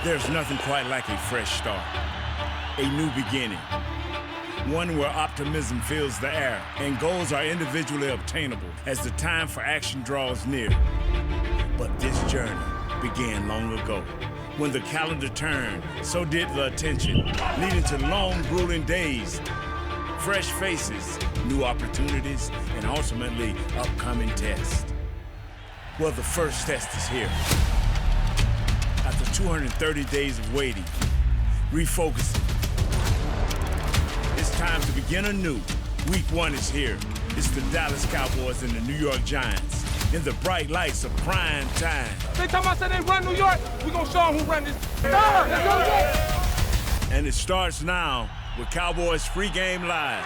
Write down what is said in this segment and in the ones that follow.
There's nothing quite like a fresh start, a new beginning, one where optimism fills the air and goals are individually obtainable as the time for action draws near. But this journey began long ago. When the calendar turned, so did the attention, leading to long, grueling days, fresh faces, new opportunities, and ultimately upcoming tests. Well, the first test is here. After 230 days of waiting, refocusing, it's time to begin anew. Week 1 is here. It's the Dallas Cowboys and the New York Giants in the bright lights of prime time. Every time I say they run New York, we gonna show them who run this. Let's go. And it starts now with Cowboys Pregame Live.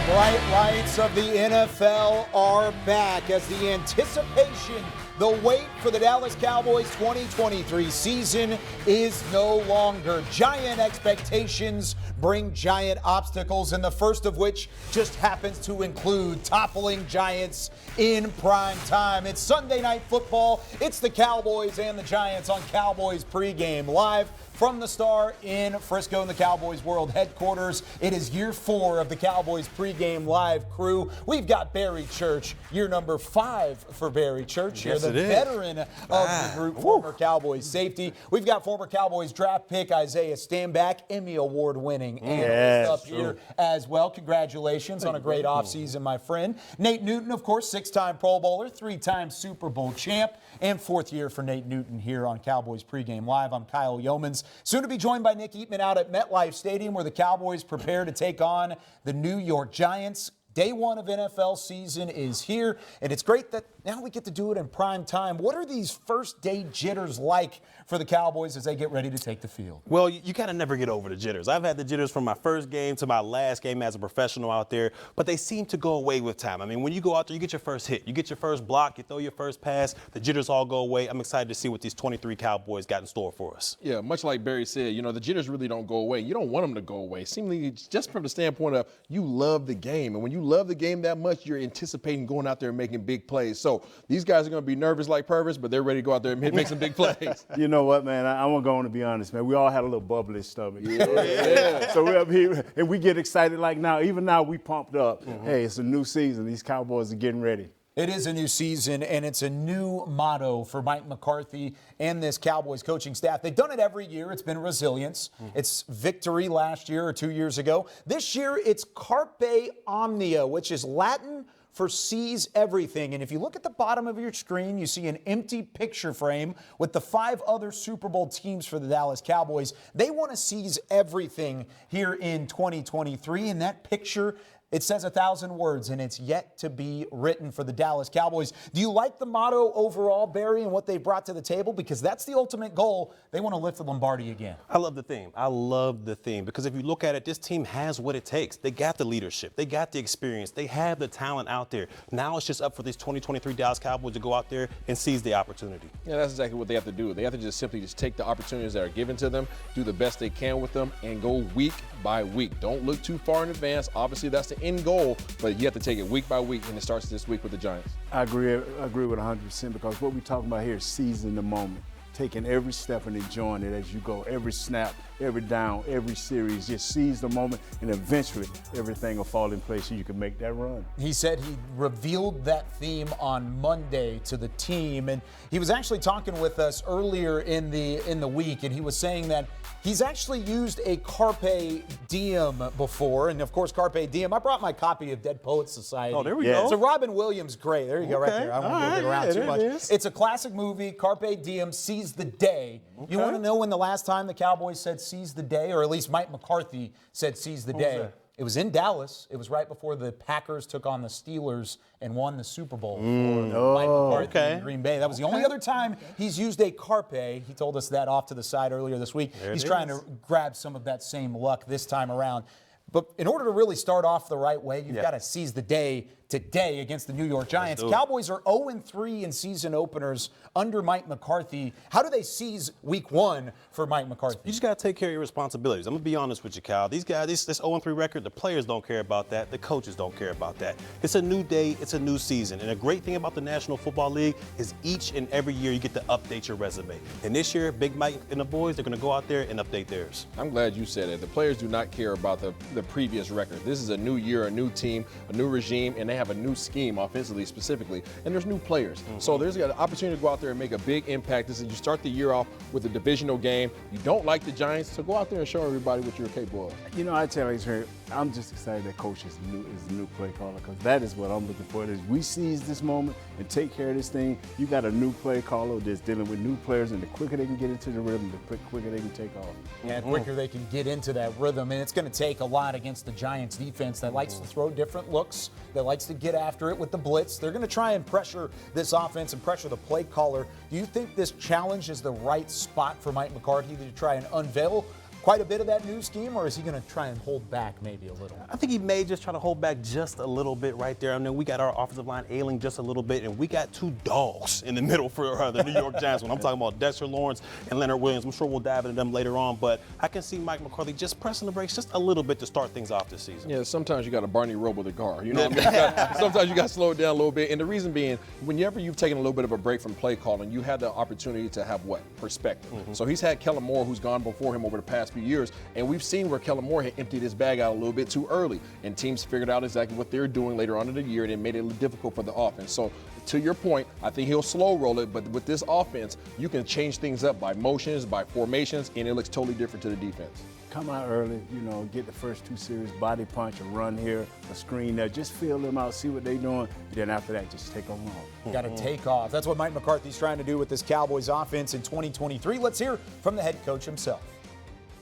Bright lights of the NFL are back as the anticipation, the wait for the Dallas Cowboys 2023 season is no longer. Giant expectations bring giant obstacles, and the first of which just happens to include toppling Giants in prime time. It's Sunday Night Football. It's the Cowboys and the Giants on Cowboys Pregame Live from the Star in Frisco in the Cowboys World Headquarters. It is year 4 of the Cowboys Pregame Live crew. We've got Barry Church, year number 5 for Barry Church. Yes, You're the veteran of the group, former Cowboys safety. We've got former Cowboys draft pick Isaiah Stanback, Emmy Award-winning analyst up here as well. Congratulations on a great offseason, my friend. Nate Newton, of course, 6-time Pro Bowler, 3-time Super Bowl champ, and 4th year for Nate Newton here on Cowboys Pregame Live. I'm Kyle Yeomans. Soon to be joined by Nick Eatman out at MetLife Stadium, where the Cowboys prepare to take on the New York Giants. Day 1 of NFL season is here, and it's great that now we get to do it in prime time. What are these first day jitters like for the Cowboys as they get ready to take the field? Well, you kind of never get over the jitters. I've had the jitters from my first game to my last game as a professional out there, but they seem to go away with time. I mean, when you go out there, you get your first hit, you get your first block, you throw your first pass, the jitters all go away. I'm excited to see what these 23 Cowboys got in store for us. Yeah, much like Barry said, the jitters really don't go away. You don't want them to go away. Seemingly, just from the standpoint of you love the game. And when you love the game that much, you're anticipating going out there and making big plays. So these guys are going to be nervous like perverts, but they're ready to go out there and make some big plays. You know what, man? I'm going to go on and be honest, man. We all had a little bubbly stomach. Yeah. So we're up here, and we get excited like now. Even now, we pumped up. Hey, it's a new season. These Cowboys are getting ready. It is a new season, and it's a new motto for Mike McCarthy and this Cowboys coaching staff. They've done it every year. It's been resilience. It's victory last year or 2 years ago. This year, it's Carpe Omnia, which is Latin for seize everything. And if you look at the bottom of your screen, you see an empty picture frame with the 5 other Super Bowl teams for the Dallas Cowboys. They want to seize everything here in 2023, and that picture, it says 1,000 words, and it's yet to be written for the Dallas Cowboys. Do you like the motto overall, Barry, and what they brought to the table? Because that's the ultimate goal. They want to lift the Lombardi again. I love the theme. I love the theme because if you look at it, this team has what it takes. They got the leadership. They got the experience. They have the talent out there. Now it's just up for these 2023 Dallas Cowboys to go out there and seize the opportunity. Yeah, that's exactly what they have to do. They have to just simply take the opportunities that are given to them, do the best they can with them, and go week by week. Don't look too far in advance. Obviously, that's the end goal, but you have to take it week by week, and it starts this week with the Giants. I agree with 100% because what we're talking about here is seizing the moment, taking every step and enjoying it as you go, every snap, every down, every series. Just seize the moment, and eventually everything will fall in place so you can make that run. He said he revealed that theme on Monday to the team, and he was actually talking with us earlier in the week, and he was saying that he's actually used a Carpe Diem before, and of course, Carpe Diem. I brought my copy of Dead Poets Society. Oh, there we go. It's a Robin Williams great. There you go, right there. I won't move it around too much. It's a classic movie, Carpe Diem, seize the day. Okay. You want to know when the last time the Cowboys said seize the day, or at least Mike McCarthy said seize the day? It was in Dallas. It was right before the Packers took on the Steelers and won the Super Bowl for Mike McCarthy in Green Bay. That was the only other time he's used a carpe. He told us that off to the side earlier this week. He's trying to grab some of that same luck this time around. But in order to really start off the right way, you've got to seize the day today against the New York Giants. Cowboys are 0-3 in season openers under Mike McCarthy. How do they seize week 1 for Mike McCarthy? You just got to take care of your responsibilities. I'm going to be honest with you, Kyle. These guys, this 0-3 record, the players don't care about that. The coaches don't care about that. It's a new day. It's a new season. And a great thing about the National Football League is each and every year you get to update your resume. And this year, Big Mike and the boys, they're going to go out there and update theirs. I'm glad you said it. The players do not care about the previous record. This is a new year, a new team, a new regime, and they have a new scheme offensively specifically. And there's new players. So there's an opportunity to go out there and make a big impact. This is, you start the year off with a divisional game. You don't like the Giants, so go out there and show everybody what you're capable of. You know, I tell you, I'm just excited that coach is a new play caller, because that is what I'm looking for. Is we seize this moment and take care of this thing. You got a new play caller that's dealing with new players, and the quicker they can get into the rhythm, the quicker they can take off. Yeah, the quicker they can get into that rhythm. And it's going to take a lot against the Giants defense that likes to throw different looks, that likes to get after it with the blitz. They're going to try and pressure this offense and pressure the play caller. Do you think this challenge is the right spot for Mike McCarthy to try and unveil quite a bit of that new scheme, or is he going to try and hold back maybe a little? I think he may just try to hold back just a little bit right there. I mean, we got our offensive line ailing just a little bit, and we got 2 dogs in the middle for the New York Giants. When I'm talking about Dexter Lawrence and Leonard Williams, I'm sure we'll dive into them later on, but I can see Mike McCarthy just pressing the brakes just a little bit to start things off this season. Yeah, sometimes you got a Barney Rubble the guard. You know what I mean? Sometimes you got to slow it down a little bit. And the reason being, whenever you've taken a little bit of a break from play calling, you have the opportunity to have what? Perspective. So he's had Kellen Moore, who's gone before him over the past few years, and we've seen where Kellen Moore had emptied his bag out a little bit too early, and teams figured out exactly what they're doing later on in the year, and it made it difficult for the offense. So to your point, I think he'll slow roll it, but with this offense, you can change things up by motions, by formations, and it looks totally different to the defense. Come out early, you know, get the first 2 series, body punch, a run here, a screen there. Just feel them out, see what they're doing, and then after that, just take them off. Got to take off. That's what Mike McCarthy's trying to do with this Cowboys offense in 2023. Let's hear from the head coach himself.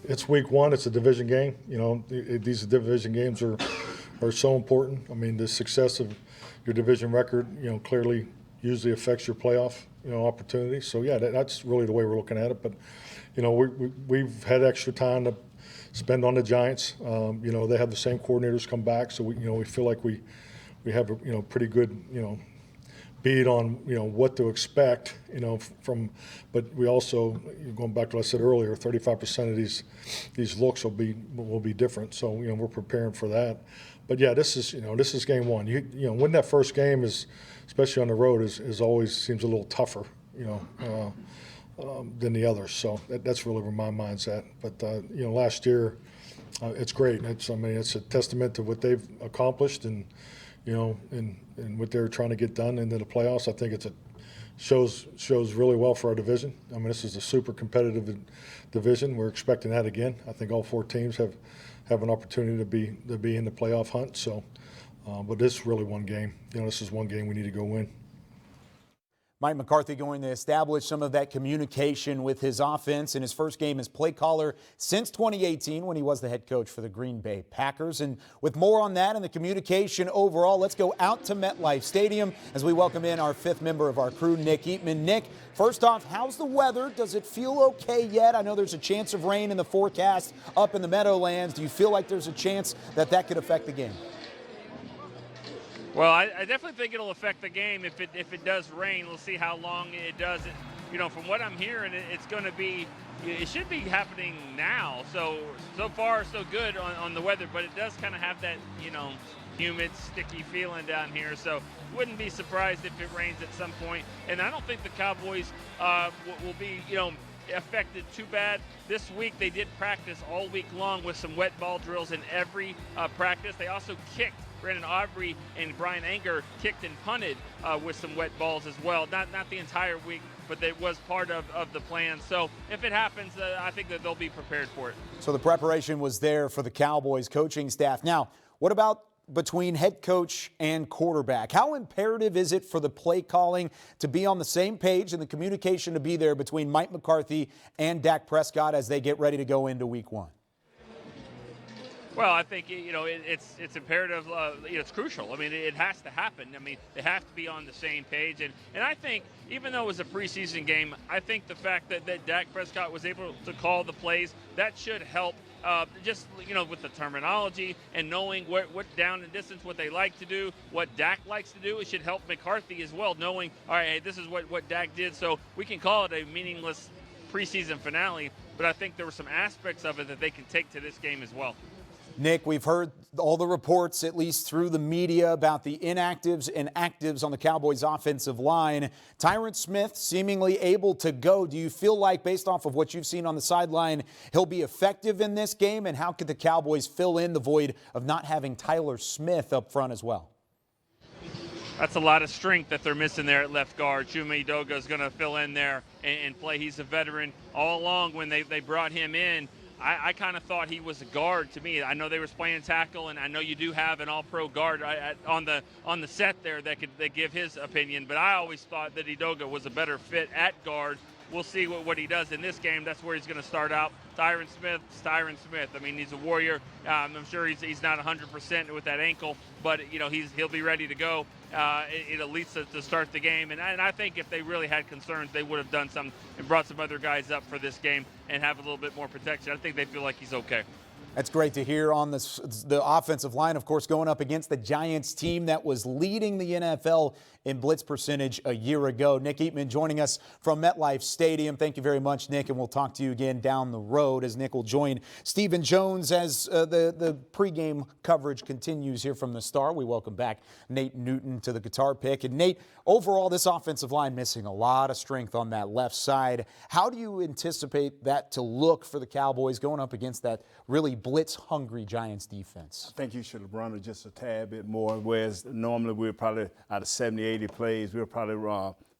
It's week 1. It's a division game. You know, these division games are so important. I mean, the success of your division record, you know, clearly usually affects your playoff, you know, opportunity. So yeah, that's really the way we're looking at it. But, you know, we've had extra time to spend on the Giants. You know, they have the same coordinators come back, so we feel like we have a, you know, pretty good, you know, beat on, you know, what to expect, you know, from, but we also, going back to what I said earlier, 35% of these looks will be different. So, you know, we're preparing for that. But yeah, this is game 1. You know, winning that first game is, especially on the road, is always seems a little tougher, you know, than the others. So that's really where my mind's at. But you know, last year, it's great. It's a testament to what they've accomplished, and you know, and what they're trying to get done into the playoffs. I think shows really well for our division. I mean, this is a super competitive division. We're expecting that again. I think all 4 teams have an opportunity to be in the playoff hunt. So, but this is really one game. You know, this is one game we need to go win. Mike McCarthy going to establish some of that communication with his offense in his first game as play caller since 2018 when he was the head coach for the Green Bay Packers. And with more on that and the communication overall, let's go out to MetLife Stadium as we welcome in our 5th member of our crew, Nick Eatman. Nick, first off, how's the weather? Does it feel okay yet? I know there's a chance of rain in the forecast up in the Meadowlands. Do you feel like there's a chance that could affect the game? Well, I definitely think it'll affect the game if it does rain. We'll see how long it does. You know, from what I'm hearing, it's going to be, it should be happening now. So far, so good on the weather, but it does kind of have that, you know, humid, sticky feeling down here. So wouldn't be surprised if it rains at some point. And I don't think the Cowboys will be, you know, affected too bad. This week they did practice all week long with some wet ball drills in every practice. They also kicked. Brandon Aubrey and Brian Anger kicked and punted with some wet balls as well. Not the entire week, but it was part of the plan. So if it happens, I think that they'll be prepared for it. So the preparation was there for the Cowboys coaching staff. Now, what about between head coach and quarterback? How imperative is it for the play calling to be on the same page and the communication to be there between Mike McCarthy and Dak Prescott as they get ready to go into week 1? Well, I think, you know, it's imperative. It's crucial. I mean, it has to happen. I mean, they have to be on the same page. And I think, even though it was a preseason game, I think the fact that Dak Prescott was able to call the plays, that should help just, with the terminology and knowing what down and distance, what they like to do, what Dak likes to do, it should help McCarthy as well, knowing, all right, hey, this is what Dak did, so we can call it a meaningless preseason finale, but I think there were some aspects of it that they can take to this game as well. Nick, we've heard all the reports, at least through the media, about the inactives and actives on the Cowboys offensive line. Tyron Smith seemingly able to go. Do you feel like, based off of what you've seen on the sideline, he'll be effective in this game? And how could the Cowboys fill in the void of not having Tyler Smith up front as well? That's a lot of strength that they're missing there at left guard. Chuma Edoga is going to fill in there and play. He's a veteran. All along when they brought him in, I kind of thought he was a guard to me. I know they were playing tackle, and I know you do have an all-pro guard on the set there that could give his opinion, but I always thought that Edoga was a better fit at guard. We'll see what he does in this game. That's where he's going to start out. Tyron Smith. I mean, he's a warrior. I'm sure he's not 100% with that ankle, but he'll be ready to go. It at least to start the game. And I think if they really had concerns, they would have done some and brought some other guys up for this game and have a little bit more protection. I think they feel like he's okay. That's great to hear on the offensive line, of course, going up against the Giants team that was leading the NFL in blitz percentage a year ago. Nick Eatman joining us from MetLife Stadium. Thank you very much, Nick, and we'll talk to you again down the road as Nick will join Stephen Jones as the pregame coverage continues here from the Star. We welcome back Nate Newton to the guitar pick. And Nate, overall, this offensive line missing a lot of strength on that left side. How do you anticipate that to look for the Cowboys going up against that really blitz-hungry Giants defense? I think you should have run it just a tad bit more, whereas normally we're probably out of 70, 80 plays, we'll probably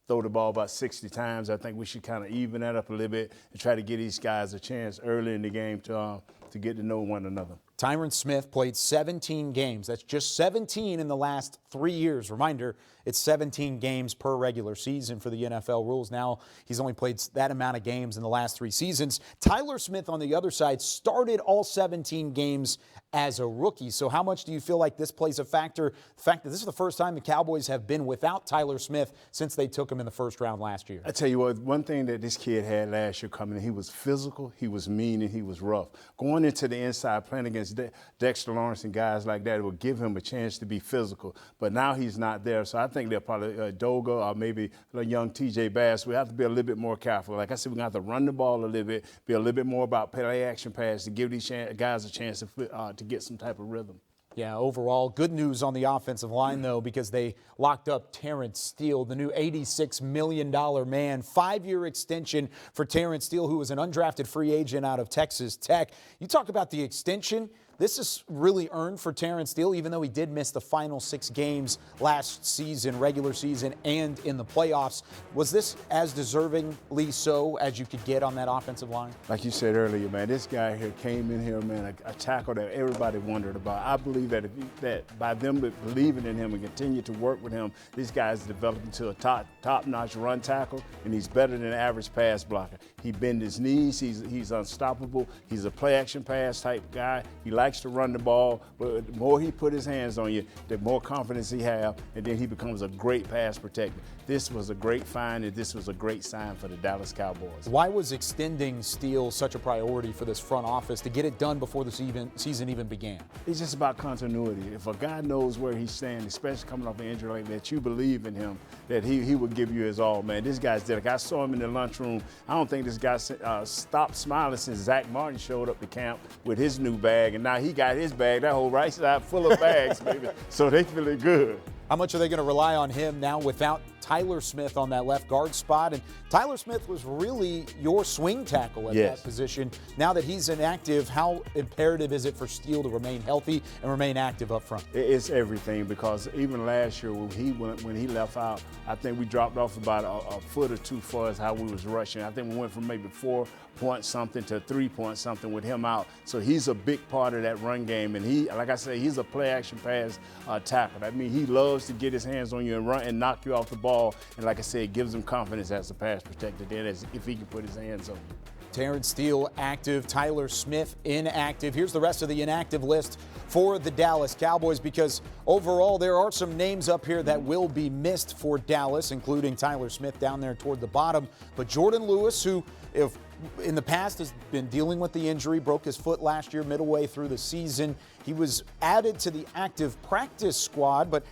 throw the ball about 60 times. I think we should kind of even that up a little bit and try to give these guys a chance early in the game to get to know one another. Tyron Smith played 17 games. That's just 17 in the last 3 years. Reminder, it's 17 games per regular season for the NFL rules. Now he's only played that amount of games in the last 3 seasons. Tyler Smith on the other side started all 17 games as a rookie. So how much do you feel like this plays a factor? The fact that this is the first time the Cowboys have been without Tyler Smith since they took him in the first round last year. I tell you what, one thing that this kid had last year coming in, he was physical, he was mean, and he was rough. Going into the inside, playing against Dexter Lawrence and guys like that, it will give him a chance to be physical. But now he's not there, so I think they'll probably Doga or maybe a young TJ Bass. We have to be a little bit more careful. Like I said, we're going to have to run the ball a little bit, be a little bit more about play action pass to give these guys a chance to get some type of rhythm. Yeah, overall, good news on the offensive line, though, because they locked up Terrence Steele, the new $86 million man. 5-year extension for Terrence Steele, who was an undrafted free agent out of Texas Tech. You talk about the extension. This is really earned for Terrence Steele, even though he did miss the final 6 games last season, regular season, and in the playoffs. Was this as deservingly so as you could get on that offensive line? Like you said earlier, man, this guy here came in here, man, a tackle that everybody wondered about. I believe that by them believing in him and continue to work with him, this guy's developed into a top-notch run tackle, and he's better than an average pass blocker. He bends his knees. He's unstoppable. He's a play-action pass type guy. He likes to run the ball, but the more he put his hands on you, the more confidence he have, and then he becomes a great pass protector. This was a great find, and this was a great sign for the Dallas Cowboys. Why was extending Steele such a priority for this front office to get it done before the season even began? It's just about continuity. If a guy knows where he's standing, especially coming off an injury like that, you believe in him, that he will give you his all, man. This guy's dedicated. I saw him in the lunchroom. I don't think this guy stopped smiling since Zach Martin showed up to camp with his new bag, and now he got his bag, that whole right side full of bags, baby. So they feeling good. How much are they going to rely on him now without Tyler Smith on that left guard spot? And Tyler Smith was really your swing tackle at that position. Now that he's inactive, how imperative is it for Steele to remain healthy and remain active up front? It's everything, because even last year when he left out, I think we dropped off about a foot or two for us how we was rushing. I think we went from maybe 4-point-something to 3-point-something with him out. So he's a big part of that run game, and he, like I said, he's a play-action pass tackle. That means he loves to get his hands on you and run and knock you off the ball. And like I said, it gives him confidence as a pass protector then, as if he can put his hands on you. Terrence Steele active, Tyler Smith inactive. Here's the rest of the inactive list for the Dallas Cowboys, because overall there are some names up here that will be missed for Dallas, including Tyler Smith down there toward the bottom. But Jordan Lewis, who, if in the past has been dealing with the injury, broke his foot last year, midway through the season. He was added to the active practice squad, but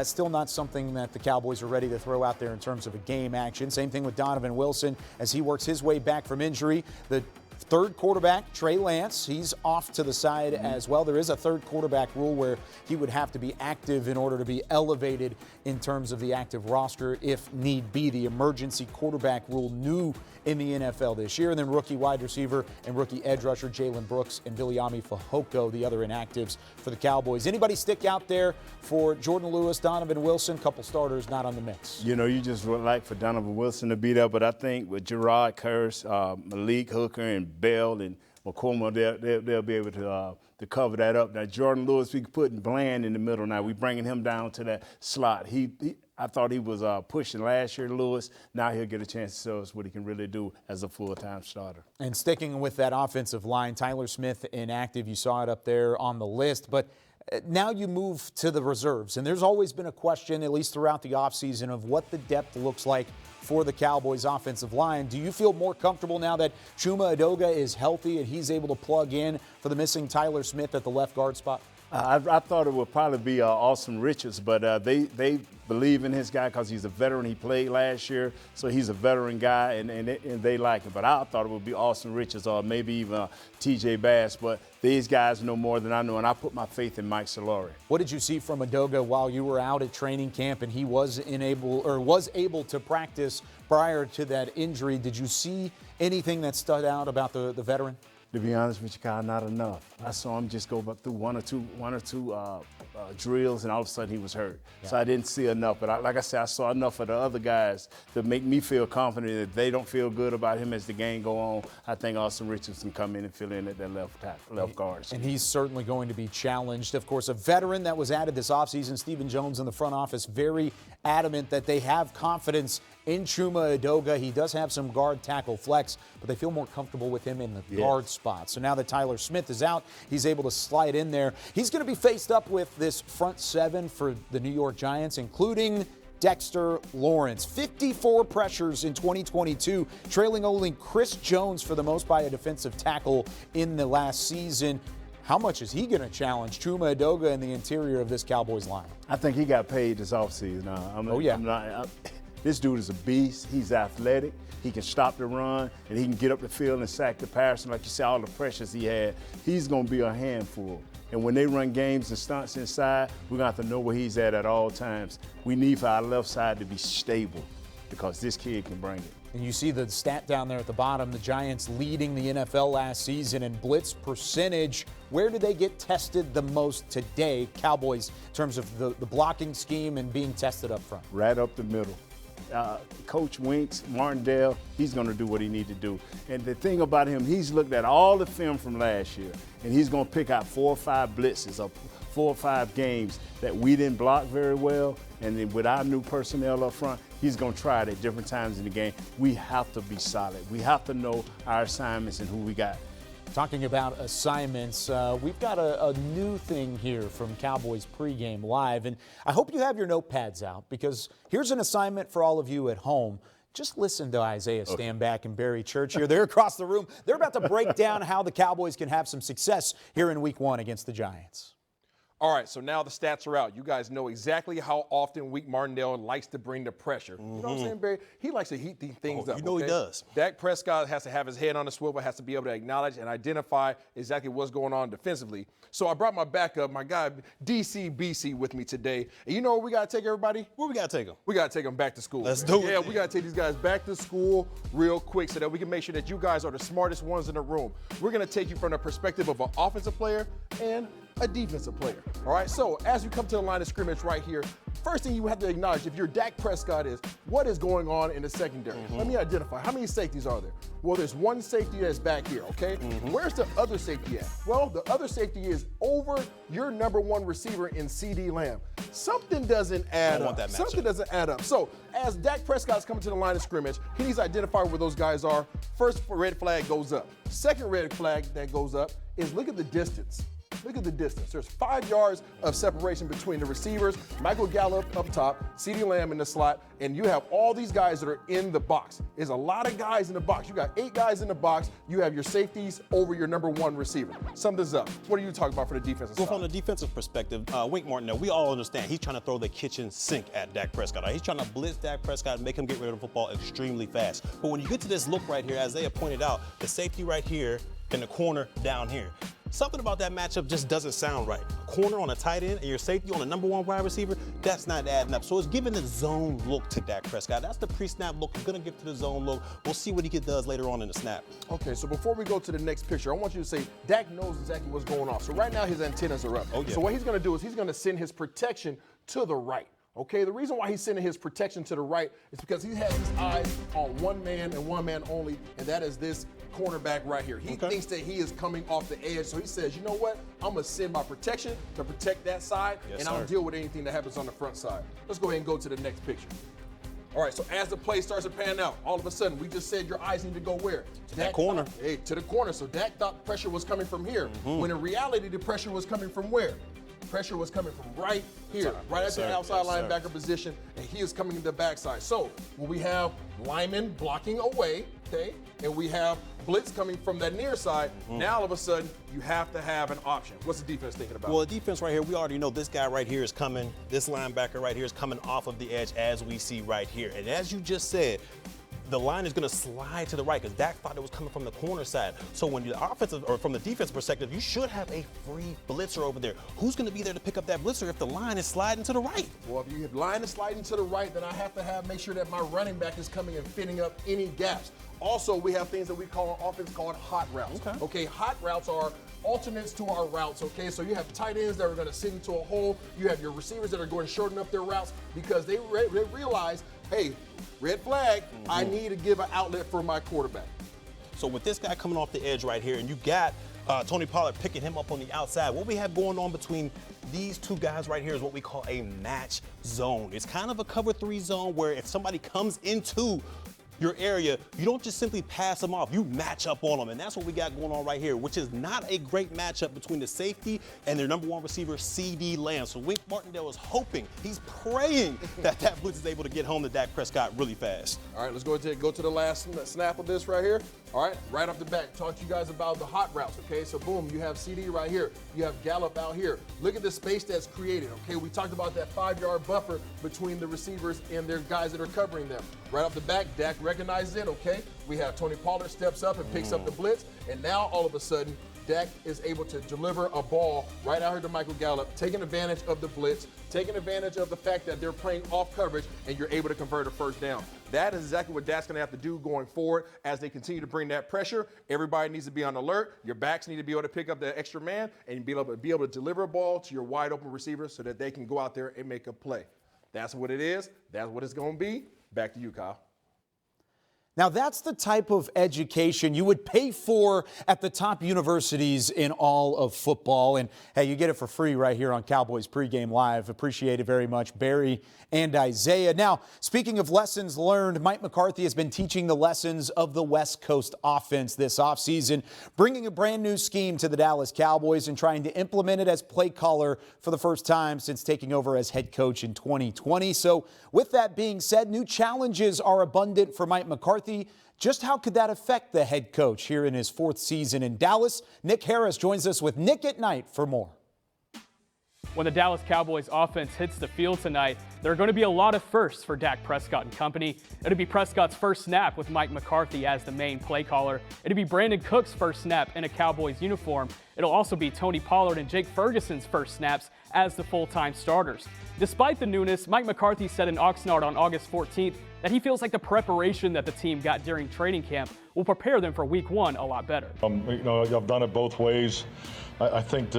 still not something that the Cowboys are ready to throw out there in terms of a game action. Same thing with Donovan Wilson as he works his way back from injury. The third quarterback, Trey Lance, he's off to the side as well. There is a third quarterback rule where he would have to be active in order to be elevated in terms of the active roster if need be. The emergency quarterback rule new in the NFL this year. And then rookie wide receiver and rookie edge rusher Jalen Brooks and Viliami Fehoko, the other inactives for the Cowboys. Anybody stick out there for Jordan Lewis, Donovan Wilson? Couple starters not on the mix. You know, you just would like for Donovan Wilson to be there, but I think with Gerard Curse, Malik Hooker, and Bell and McCormick, they'll be able to cover that up. Now, Jordan Lewis, we putting Bland in the middle now. We bringing him down to that slot. I thought he was pushing last year, Lewis. Now he'll get a chance to show us what he can really do as a full-time starter. And sticking with that offensive line, Tyler Smith inactive. You saw it up there on the list, but now you move to the reserves. And there's always been a question, at least throughout the offseason, of what the depth looks like for the Cowboys offensive line. Do you feel more comfortable now that Chuma Edoga is healthy and he's able to plug in for the missing Tyler Smith at the left guard spot? I thought it would probably be Austin Richards, but they believe in his guy because he's a veteran. He played last year, so he's a veteran guy, and they like him. But I thought it would be Austin Richards or maybe even T.J. Bass. But these guys know more than I know, and I put my faith in Mike Solari. What did you see from Edoga while you were out at training camp and he was able to practice prior to that injury? Did you see anything that stood out about the veteran? To be honest with you, Kyle, not enough. I saw him just go through one or two drills, and all of a sudden he was hurt. Yeah. So I didn't see enough. But like I said, I saw enough of the other guys to make me feel confident that they don't feel good about him as the game go on. I think Austin Richards can come in and fill in at that left guard. And he's certainly going to be challenged. Of course, a veteran that was added this offseason, Stephen Jones in the front office, very adamant that they have confidence in Chuma Edoga. He does have some guard tackle flex, but they feel more comfortable with him in the guard spot. So now that Tyler Smith is out, he's able to slide in there. He's going to be faced up with this front seven for the New York Giants, including Dexter Lawrence. 54 pressures in 2022, trailing only Chris Jones for the most by a defensive tackle in the last season. How much is he going to challenge Chuma Edoga in the interior of this Cowboys line? I think he got paid this offseason. This dude is a beast. He's athletic. He can stop the run, and he can get up the field and sack the passer. Like you said, all the pressures he had, he's going to be a handful. And when they run games and stunts inside, we're going to have to know where he's at all times. We need for our left side to be stable because this kid can bring it. And you see the stat down there at the bottom, the Giants leading the NFL last season in blitz percentage. Where did they get tested the most today, Cowboys, in terms of the blocking scheme and being tested up front? Right up the middle. Coach Winks, Martindale, he's going to do what he needs to do. And the thing about him, he's looked at all the film from last year, and he's going to pick out 4 or 5 blitzes or 4 or 5 games that we didn't block very well. And then with our new personnel up front, he's going to try it at different times in the game. We have to be solid. We have to know our assignments and who we got. Talking about assignments, we've got a new thing here from Cowboys Pregame Live, and I hope you have your notepads out because here's an assignment for all of you at home. Just listen to Isaiah Stanback and Barry Church here. They're across the room. They're about to break down how the Cowboys can have some success here in Week 1 against the Giants. All right, so now the stats are out. You guys know exactly how often Wink Martindale likes to bring the pressure. You know what I'm saying, Barry? He likes to heat these things up. You know he does. Dak Prescott has to have his head on the swivel, has to be able to acknowledge and identify exactly what's going on defensively. So I brought my backup, my guy DCBC, with me today. And you know where we got to take everybody? Where we got to take them? We got to take them back to school. Let's do it. Yeah, we got to take these guys back to school real quick so that we can make sure that you guys are the smartest ones in the room. We're going to take you from the perspective of an offensive player and a defensive player. All right, so as we come to the line of scrimmage right here, first thing you have to acknowledge if you're Dak Prescott is what is going on in the secondary. Let me identify. How many safeties are there? Well, there's one safety that's back here, okay? Where's the other safety at? Well, the other safety is over your number 1 receiver in CeeDee Lamb. Something doesn't add up. Something doesn't add up. So as Dak Prescott's coming to the line of scrimmage, he needs to identify where those guys are. First red flag goes up. Second red flag that goes up is look at the distance. Look at the distance. There's 5 yards of separation between the receivers, Michael Gallup up top, CeeDee Lamb in the slot, and you have all these guys that are in the box. There's a lot of guys in the box. You got 8 guys in the box. You have your safeties over your number 1 receiver. Sum this up. What are you talking about for the defensive side? Well, from the defensive perspective, Wink Martindale, we all understand he's trying to throw the kitchen sink at Dak Prescott. He's trying to blitz Dak Prescott and make him get rid of the football extremely fast. But when you get to this look right here, as Isaiah pointed out, the safety right here and the corner down here. Something about that matchup just doesn't sound right. A corner on a tight end and your safety on a number 1 wide receiver, that's not adding up. So it's giving the zone look to Dak Prescott. That's the pre-snap look. We're going to get to the zone look. We'll see what he does later on in the snap. Okay, so before we go to the next picture, I want you to say Dak knows exactly what's going on. So right now his antennas are up. Oh, yeah. So what he's going to do is he's going to send his protection to the right. Okay, the reason why he's sending his protection to the right is because he has his eyes on one man and one man only, and that is this cornerback right here. He thinks that he is coming off the edge, so he says, you know what? I'm going to send my protection to protect that side, and I'll deal with anything that happens on the front side. Let's go ahead and go to the next picture. All right, so as the play starts to pan out, all of a sudden, we just said your eyes need to go where? To that corner. To the corner. So Dak thought pressure was coming from here, when in reality, the pressure was coming from where? Pressure was coming from right here, right at the outside linebacker position, and he is coming to the backside. So when we have linemen blocking away, okay, and we have blitz coming from that near side, now all of a sudden you have to have an option. What's the defense thinking about? Well, the defense right here, we already know this guy right here is coming, this linebacker right here is coming off of the edge as we see right here. And as you just said, the line is going to slide to the right because Dak thought it was coming from the corner side. So when the offensive or from the defense perspective, you should have a free blitzer over there. Who's going to be there to pick up that blitzer if the line is sliding to the right? Well, if your line is sliding to the right, then I have to make sure that my running back is coming and filling up any gaps. Also, we have things that we call on offense called hot routes. Okay, hot routes are alternates to our routes, okay? So you have tight ends that are going to sit into a hole. You have your receivers that are going to shorten up their routes because they realize, hey, red flag, I need to give an outlet for my quarterback. So with this guy coming off the edge right here, and you got Tony Pollard picking him up on the outside, what we have going on between these two guys right here is what we call a match zone. It's kind of a cover 3 zone where if somebody comes into your area, you don't just simply pass them off, you match up on them. And that's what we got going on right here, which is not a great matchup between the safety and their number 1 receiver, CeeDee Lamb. So Wink Martindale is hoping, he's praying that blitz is able to get home to Dak Prescott really fast. All right, let's go to the last snap of this right here. All right, right off the bat, talk to you guys about the hot routes, okay? So boom, you have CeeDee right here. You have Gallup out here. Look at the space that's created, okay? We talked about that 5-yard buffer between the receivers and their guys that are covering them. Right off the back, Dak recognizes it, okay? We have Tony Pollard steps up and picks up the blitz, and now all of a sudden, Dak is able to deliver a ball right out here to Michael Gallup, taking advantage of the blitz, taking advantage of the fact that they're playing off coverage, and you're able to convert a first down. That is exactly what Dak's going to have to do going forward as they continue to bring that pressure. Everybody needs to be on alert. Your backs need to be able to pick up the extra man and be able to deliver a ball to your wide open receivers so that they can go out there and make a play. That's what it is. That's what it's going to be. Back to you, Kyle. Now, that's the type of education you would pay for at the top universities in all of football. And, hey, you get it for free right here on Cowboys Pregame Live. Appreciate it very much, Barry and Isaiah. Now, speaking of lessons learned, Mike McCarthy has been teaching the lessons of the West Coast offense this offseason, bringing a brand new scheme to the Dallas Cowboys and trying to implement it as play caller for the first time since taking over as head coach in 2020. So, with that being said, new challenges are abundant for Mike McCarthy. Just how could that affect the head coach here in his 4th season in Dallas? Nick Harris joins us with Nick at Night for more. When the Dallas Cowboys offense hits the field tonight, there are going to be a lot of firsts for Dak Prescott and company. It'll be Prescott's first snap with Mike McCarthy as the main play caller. It'll be Brandon Cook's first snap in a Cowboys uniform. It'll also be Tony Pollard and Jake Ferguson's first snaps as the full-time starters. Despite the newness, Mike McCarthy said in Oxnard on August 14th that he feels like the preparation that the team got during training camp will prepare them for Week 1 a lot better. I've done it both ways. I think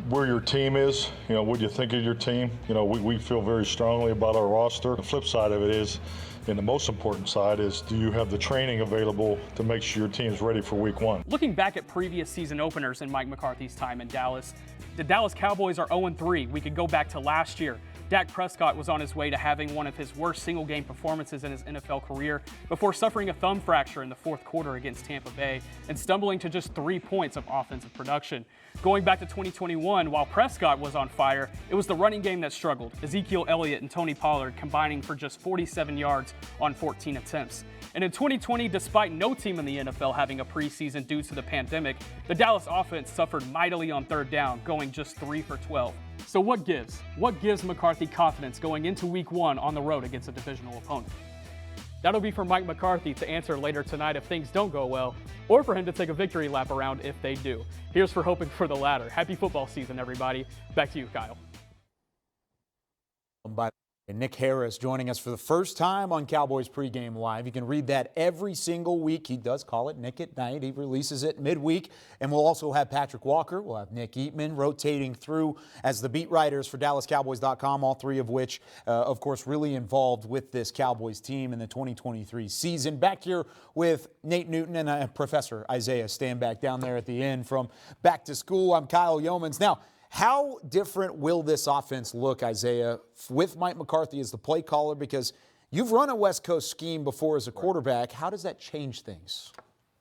where your team is, what do you think of your team? We feel very strongly about our roster. The flip side of it is, and the most important side is, do you have the training available to make sure your team is ready for Week 1? Looking back at previous season openers in Mike McCarthy's time in Dallas, the Dallas Cowboys are 0-3. We could go back to last year. Dak Prescott was on his way to having one of his worst single-game performances in his NFL career before suffering a thumb fracture in the fourth quarter against Tampa Bay and stumbling to just 3 points of offensive production. Going back to 2021, while Prescott was on fire, it was the running game that struggled. Ezekiel Elliott and Tony Pollard combining for just 47 yards on 14 attempts. And in 2020, despite no team in the NFL having a preseason due to the pandemic, the Dallas offense suffered mightily on third down, going just 3 for 12. So what gives? What gives McCarthy confidence going into week 1 on the road against a divisional opponent? That'll be for Mike McCarthy to answer later tonight if things don't go well, or for him to take a victory lap around if they do. Here's for hoping for the latter. Happy football season, everybody. Back to you, Kyle. Nick Harris joining us for the first time on Cowboys Pregame Live. You can read that every single week. He does call it Nick at Night. He releases it midweek. And we'll also have Patrick Walker. We'll have Nick Eatman rotating through as the beat writers for DallasCowboys.com, all three of which, of course, really involved with this Cowboys team in the 2023 season. Back here with Nate Newton and Professor Isaiah Stanback down there at the end from Back to School. I'm Kyle Yeomans. Now, how different will this offense look, Isaiah, with Mike McCarthy as the play caller? Because you've run a West Coast scheme before as a quarterback. How does that change things?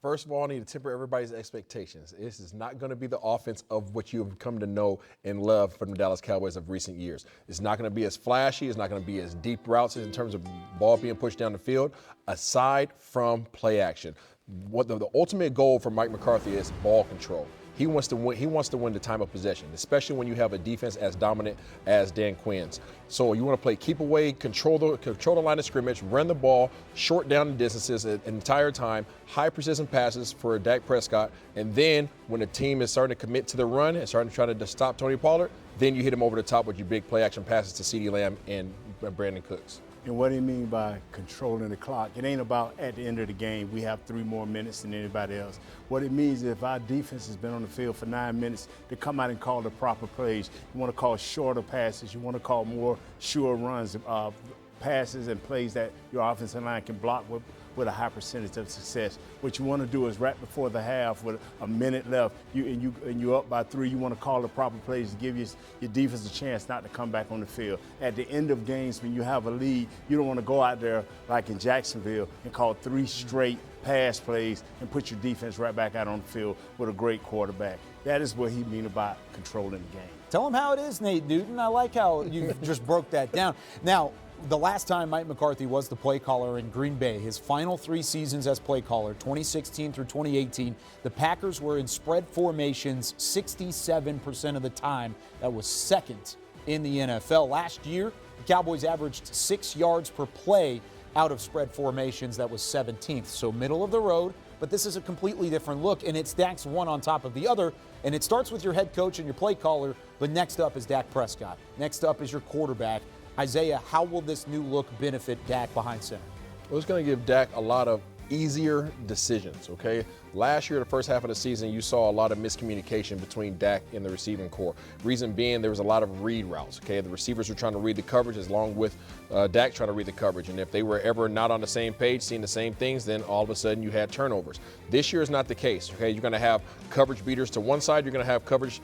First of all, I need to temper everybody's expectations. This is not going to be the offense of what you have come to know and love from the Dallas Cowboys of recent years. It's not going to be as flashy. It's not going to be as deep routes in terms of ball being pushed down the field, aside from play action. What the ultimate goal for Mike McCarthy is ball control. He wants to win. He wants to win the time of possession, especially when you have a defense as dominant as Dan Quinn's. So you want to play keep away, control the line of scrimmage, run the ball, short down the distances the entire time, high precision passes for Dak Prescott, and then when the team is starting to commit to the run and starting to try to stop Tony Pollard, then you hit him over the top with your big play action passes to CeeDee Lamb and Brandon Cooks. And what do you mean by controlling the clock? It ain't about at the end of the game, we have 3 more minutes than anybody else. What it means is if our defense has been on the field for 9 minutes, to come out and call the proper plays. You want to call shorter passes. You want to call more sure runs, passes and plays that your offensive line can block with a high percentage of success. What you want to do is right before the half with a minute left, you're up by 3, you want to call the proper plays to give your defense a chance not to come back on the field. At the end of games, when you have a lead, you don't want to go out there like in Jacksonville and call 3 straight pass plays and put your defense right back out on the field with a great quarterback. That is what he means about controlling the game. Tell him how it is, Nate Newton. I like how you just broke that down. Now, the last time Mike McCarthy was the play caller in Green Bay, his final 3 seasons as play caller, 2016 through 2018, the Packers were in spread formations 67% of the time. That was second in the NFL. Last year, the Cowboys averaged 6 yards per play out of spread formations. That was 17th. So middle of the road, but this is a completely different look, and it stacks one on top of the other. And it starts with your head coach and your play caller, but next up is Dak Prescott. Next up is your quarterback. Isaiah, how will this new look benefit Dak behind center? Well, it's going to give Dak a lot of easier decisions, okay? Last year, the first half of the season, you saw a lot of miscommunication between Dak and the receiving core. Reason being, there was a lot of read routes, okay? The receivers were trying to read the coverage along with Dak trying to read the coverage. And if they were ever not on the same page, seeing the same things, then all of a sudden you had turnovers. This year is not the case, okay? You're going to have coverage beaters to one side. You're going to have coverage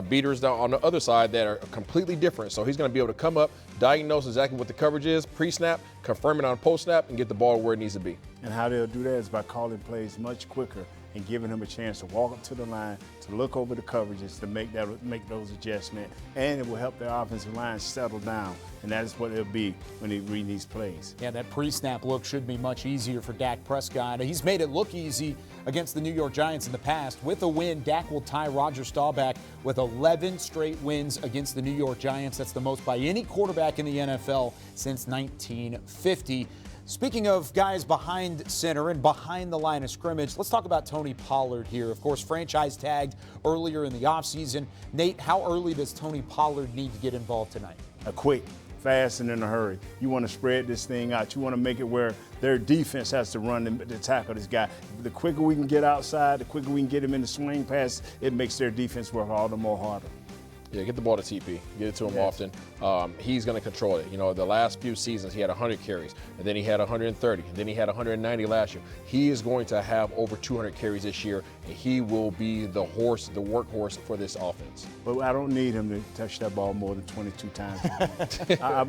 beaters down on the other side that are completely different. So he's going to be able to come up, diagnose exactly what the coverage is, pre-snap, confirm it on post-snap, and get the ball where it needs to be. And how they'll do that is by calling plays much quicker and giving him a chance to walk up to the line, to look over the coverages, to make those adjustments, and it will help their offensive line settle down. And that is what it'll be when they read these plays. Yeah, that pre-snap look should be much easier for Dak Prescott. He's made it look easy against the New York Giants in the past. With a win, Dak will tie Roger Staubach with 11 straight wins against the New York Giants. That's the most by any quarterback in the NFL since 1950. Speaking of guys behind center and behind the line of scrimmage, let's talk about Tony Pollard here. Of course, franchise tagged earlier in the offseason. Nate, how early does Tony Pollard need to get involved tonight? Quick, fast, and in a hurry. You want to spread this thing out. You want to make it where their defense has to run to tackle this guy. The quicker we can get outside, the quicker we can get him in the swing pass, it makes their defense work all the more harder. Yeah, get the ball to TP. Get it to him often. He's going to control it. You know, the last few seasons, he had 100 carries, and then he had 130, and then he had 190 last year. He is going to have over 200 carries this year, he will be the workhorse for this offense. But I don't need him to touch that ball more than 22 times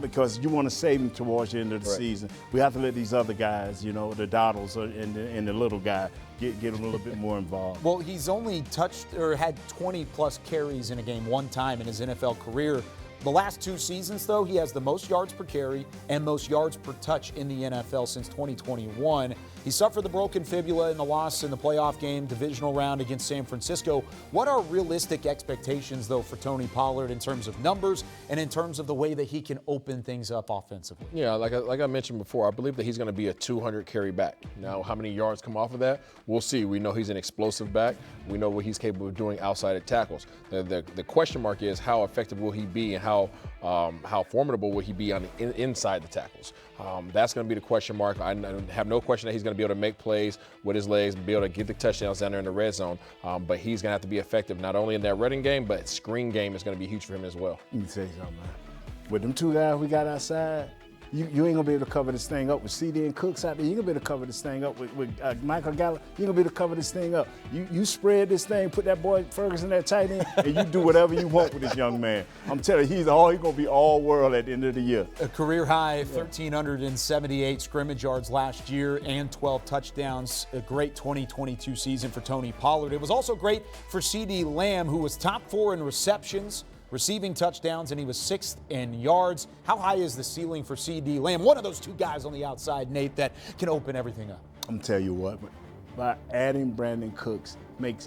because you want to save him towards the end of the season. We have to let these other guys, you know, the Doddles and the little guy, get him a little bit more involved. Well, he's only touched or had 20-plus carries in a game one time in his NFL career. The last 2 seasons, though, he has the most yards per carry and most yards per touch in the NFL since 2021. He suffered the broken fibula in the loss in the playoff game, divisional round against San Francisco. What are realistic expectations, though, for Tony Pollard in terms of numbers and in terms of the way that he can open things up offensively? Yeah, like I mentioned before, I believe that he's going to be a 200 carry back. Now, how many yards come off of that? We'll see. We know he's an explosive back. We know what he's capable of doing outside of tackles. The question mark is how effective will he be and how formidable will he be on inside the tackles. That's going to be the question mark. I have no question that he's going to be able to make plays with his legs, be able to get the touchdowns down there in the red zone. But he's going to have to be effective not only in that running game, but screen game is going to be huge for him as well. Let me tell you something, man. With them 2 guys we got outside, you ain't going to be able to cover this thing up with CD and Cooks out there. You ain't going to be able to cover this thing up with Michael Gallup. You ain't going to be able to cover this thing up. You spread this thing, put that boy Ferguson that tight end, and you do whatever you want with this young man. I'm telling you, he's going to be all world at the end of the year. A career high 1,378 scrimmage yards last year and 12 touchdowns. A great 2022 season for Tony Pollard. It was also great for CeeDee Lamb, who was top 4 in receptions, receiving touchdowns, and he was 6th in yards. How high is the ceiling for CeeDee Lamb? One of those 2 guys on the outside, Nate, that can open everything up. I'm tell you what, by adding Brandon Cooks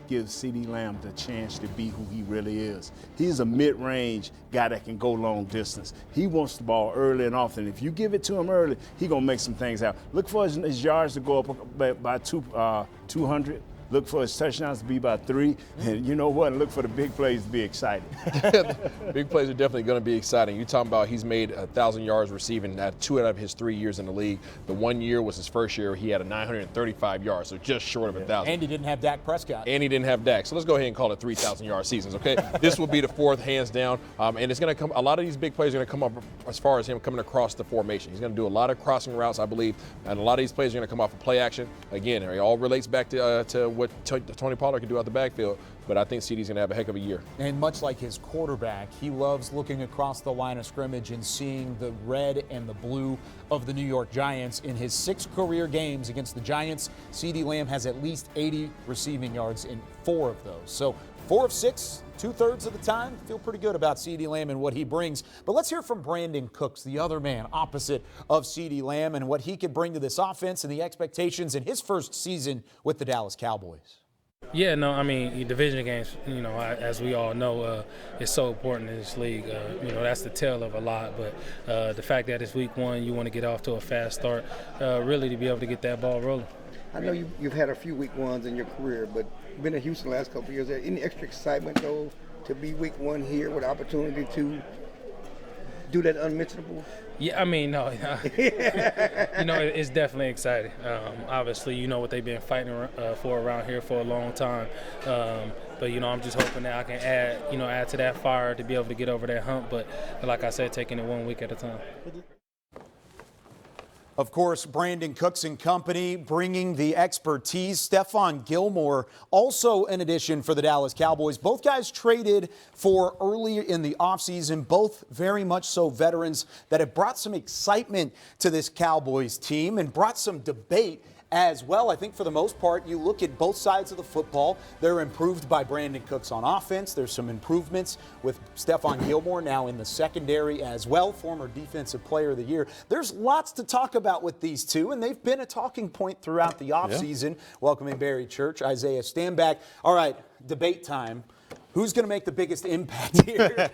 gives CeeDee Lamb the chance to be who he really is. He's a mid-range guy that can go long distance. He wants the ball early and often. If you give it to him early, he's going to make some things happen. Look for his yards to go up by 200. Look for his touchdowns to be about 3. And you know what? Look for the big plays to be exciting. Big plays are definitely going to be exciting. You're talking about he's made 1,000 yards receiving 2 out of his 3 years in the league. The 1 year was his first year. He had 935 yards, so just short of 1,000. And he didn't have Dak Prescott. And he didn't have Dak. So let's go ahead and call it 3,000-yard seasons, okay? This will be the 4th, hands down. And it's going to come. A lot of these big plays are going to come up as far as him coming across the formation. He's going to do a lot of crossing routes, I believe. And a lot of these plays are going to come off of play action. Again, it all relates back to what Tony Pollard can do out the backfield, but I think CeeDee's going to have a heck of a year. And much like his quarterback, he loves looking across the line of scrimmage and seeing the red and the blue of the New York Giants. In his 6 career games against the Giants, CeeDee Lamb has at least 80 receiving yards in 4 of those. So 4 of 6, 2/3 of the time, feel pretty good about CeeDee Lamb and what he brings. But let's hear from Brandon Cooks, the other man opposite of CeeDee Lamb, and what he could bring to this offense and the expectations in his first season with the Dallas Cowboys. Yeah, no, I mean, division games, you know, as we all know, is so important in this league. You know, that's the tell of a lot. But the fact that it's week 1, you want to get off to a fast start, really to be able to get that ball rolling. I know you've had a few week 1s in your career, but been in Houston the last couple of years. Is there any extra excitement, though, to be week 1 here with the opportunity to do that unmentionable? Yeah, I mean, no, you know, it's definitely exciting. Obviously, you know what they've been fighting for around here for a long time. But, you know, I'm just hoping that I can add to that fire to be able to get over that hump. But like I said, taking it 1 week at a time. Of course, Brandon Cooks and company bringing the expertise. Stephon Gilmore, also an addition for the Dallas Cowboys. Both guys traded for early in the offseason, both very much so veterans that have brought some excitement to this Cowboys team and brought some debate as well. I think for the most part, you look at both sides of the football. They're improved by Brandon Cooks on offense. There's some improvements with Stephon Gilmore now in the secondary as well, former Defensive Player of the Year. There's lots to talk about with these two, and they've been a talking point throughout the offseason. Yeah. Welcoming Barry Church, Isaiah Stanback. All right, debate time. Who's going to make the biggest impact here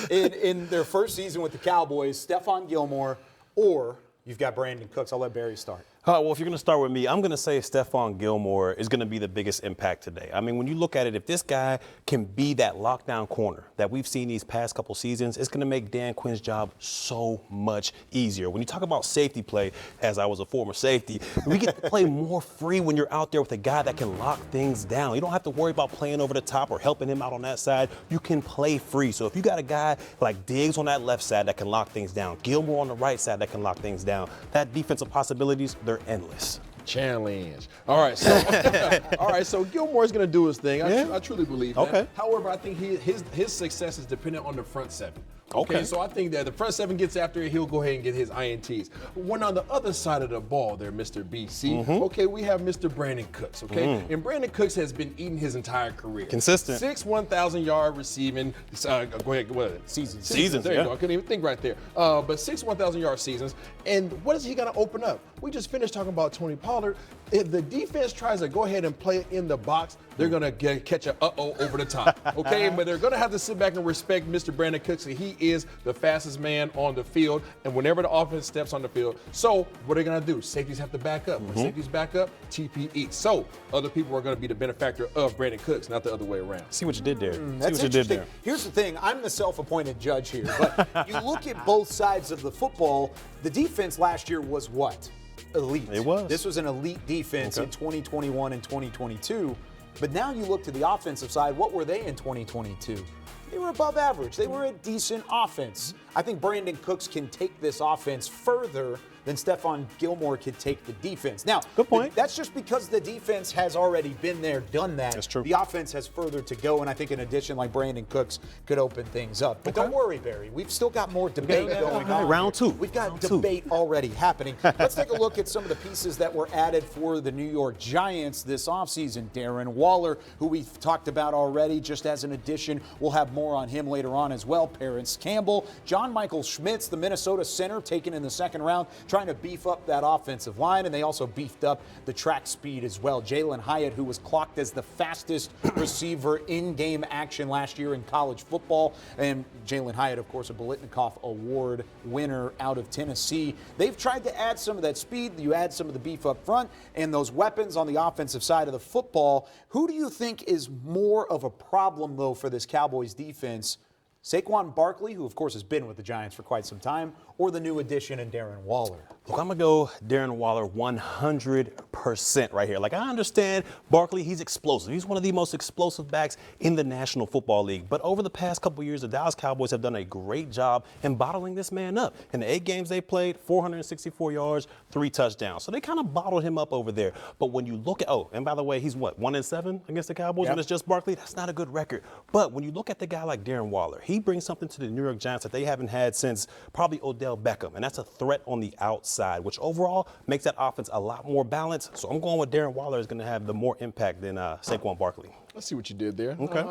in their first season with the Cowboys, Stephon Gilmore, or you've got Brandon Cooks? I'll let Barry start. Well, if you're going to start with me, I'm going to say Stephon Gilmore is going to be the biggest impact today. I mean, when you look at it, if this guy can be that lockdown corner that we've seen these past couple seasons, it's going to make Dan Quinn's job so much easier. When you talk about safety play, as I was a former safety, we get to play more free when you're out there with a guy that can lock things down. You don't have to worry about playing over the top or helping him out on that side. You can play free. So if you got a guy like Diggs on that left side that can lock things down, Gilmore on the right side that can lock things down, that defensive possibilities, they're endless. Challenge. All right, so Gilmore's going to do his thing. I truly believe that. Okay. However, I think his success is dependent on the front seven. Okay, so I think that the front seven gets after it, he'll go ahead and get his INTs. When on the other side of the ball there, Mr. BC, okay, we have Mr. Brandon Cooks, okay? And Brandon Cooks has been eating his entire career. Consistent. 6 1,000-yard receiving, go ahead, what? Seasons, there you go. I couldn't even think right there. But 6 1,000-yard seasons. And what is he going to open up? We just finished talking about Tony Pollard. If the defense tries to go ahead and play it in the box, they're going to catch a over the top, okay? But they're going to have to sit back and respect Mr. Brandon Cooks. He is the fastest man on the field, and whenever the offense steps on the field. So what are they going to do? Safeties have to back up. When safeties back up, TPE. So other people are going to be the benefactor of Brandon Cooks, not the other way around. See what you did there. That's interesting. Here's the thing. I'm the self-appointed judge here, but you look at both sides of the football, the defense last year was what? Elite. It was. This was an elite defense in 2021 and 2022. But now you look to the offensive side, what were they in 2022? They were above average. They were a decent offense. I think Brandon Cooks can take this offense further than Stephon Gilmore could take the defense. Now, good point. That's just because the defense has already been there, done that. That's true. The offense has further to go, and I think an addition like Brandon Cooks could open things up. But don't worry, Barry. We've still got more debate going on. Round two. We've got debate already happening. Let's take a look at some of the pieces that were added for the New York Giants this offseason. Darren Waller, who we've talked about already, just as an addition. We'll have more on him later on as well. Parents Campbell, John Michael Schmitz, the Minnesota center, taken in the second round, trying to beef up that offensive line, and they also beefed up the track speed as well. Jalen Hyatt, who was clocked as the fastest receiver in game action last year in college football, and Jalen Hyatt, of course, a Biletnikoff Award winner out of Tennessee. They've tried to add some of that speed. You add some of the beef up front and those weapons on the offensive side of the football. Who do you think is more of a problem, though, for this Cowboys defense? Saquon Barkley, who, of course, has been with the Giants for quite some time, or the new addition in Darren Waller? Look, I'm going to go Darren Waller 100% right here. Like, I understand Barkley, he's explosive. He's one of the most explosive backs in the National Football League. But over the past couple years, the Dallas Cowboys have done a great job in bottling this man up. In the 8 games they played, 464 yards, 3 touchdowns. So they kind of bottled him up over there. But when you look at, and by the way, he's what, 1-7 against the Cowboys when it's just Barkley? That's not a good record. But when you look at the guy like Darren Waller, he brings something to the New York Giants that they haven't had since probably Odell Beckham. And that's a threat on the outside, which overall makes that offense a lot more balanced. So I'm going with Darren Waller is going to have the more impact than Saquon Barkley. Let's see what you did there. Okay.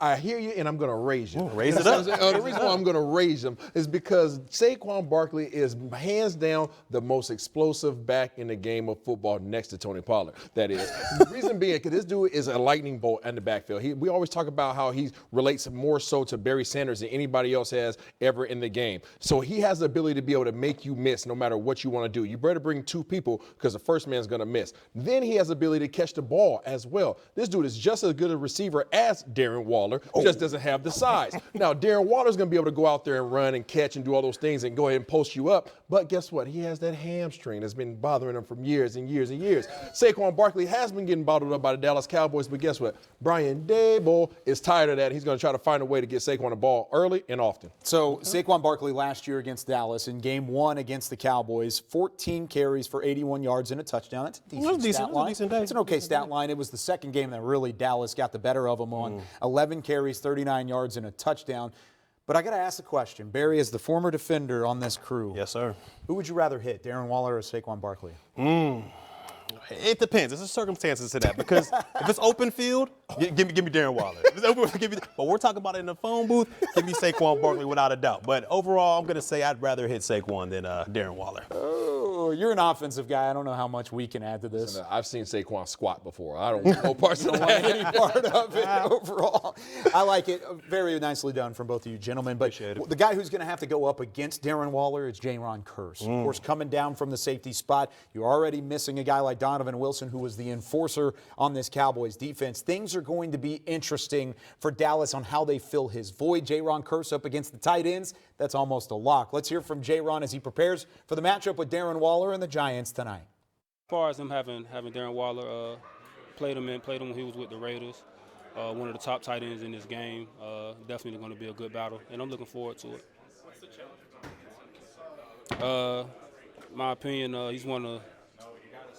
I hear you, and I'm going to raise you. Raise it up. The reason why I'm going to raise him is because Saquon Barkley is hands down the most explosive back in the game of football next to Tony Pollard. That is. The reason being, because this dude is a lightning bolt in the backfield. We always talk about how he relates more so to Barry Sanders than anybody else has ever in the game. So he has the ability to be able to make you miss no matter what you want to do. You better bring 2 people because the first man's going to miss. Then he has the ability to catch the ball as well. This dude is just as good a receiver as Darren Waller, just doesn't have the size. Now, Darren Waller's going to be able to go out there and run and catch and do all those things and go ahead and post you up. But guess what? He has that hamstring that's been bothering him for years and years and years. Saquon Barkley has been getting bottled up by the Dallas Cowboys, but guess what? Brian Daboll is tired of that. He's going to try to find a way to get Saquon the ball early and often. So Saquon Barkley last year against Dallas in game 1 against the Cowboys, 14 carries for 81 yards and a touchdown. That's a decent stat line. It's an okay stat line. It was the second game that really Dallas got the better of them on. 11 carries, 39 yards, and a touchdown. But I got to ask the question. Barry is the former defender on this crew. Yes, sir. Who would you rather hit, Darren Waller or Saquon Barkley? It depends. There's circumstances to that because if it's open field, give me Darren Waller. If it's open, but we're talking about it in the phone booth. Give me Saquon Barkley without a doubt. But overall, I'm going to say I'd rather hit Saquon than Darren Waller. Oh, you're an offensive guy. I don't know how much we can add to this. Listen, I've seen Saquon squat before. I don't want no parts of any part of it overall. I like it. Very nicely done from both of you gentlemen. But the guy who's going to have to go up against Darren Waller is Jaron Kearse. Of course, coming down from the safety spot, you're already missing a guy like Donovan Wilson, who was the enforcer on this Cowboys defense. Things are going to be interesting for Dallas on how they fill his void. Jaron Kearse up against the tight ends, that's almost a lock. Let's hear from Jaron as he prepares for the matchup with Darren Waller and the Giants tonight. As far as him having Darren Waller, played him when he was with the Raiders. One of the top tight ends in this game. Definitely going to be a good battle, and I'm looking forward to it. What's the challenge? My opinion, he's one of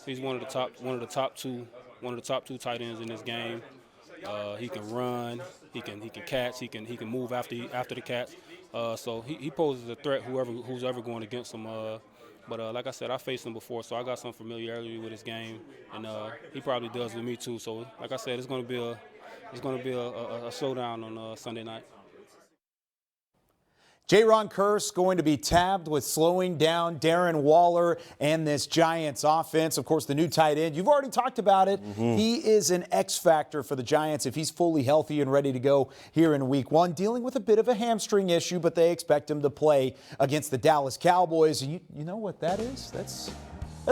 He's one of the top two tight ends in this game. He can run, he can catch, he can move after the catch. So he poses a threat who's ever going against him. But like I said, I faced him before, so I got some familiarity with his game, and he probably does with me too. So like I said, it's going to be a showdown on Sunday night. J-Ron Kearse going to be tabbed with slowing down Darren Waller and this Giants offense. Of course, the new tight end, you've already talked about it. He is an X factor for the Giants if he's fully healthy and ready to go here in week 1, dealing with a bit of a hamstring issue, but they expect him to play against the Dallas Cowboys. And you know what that is? That's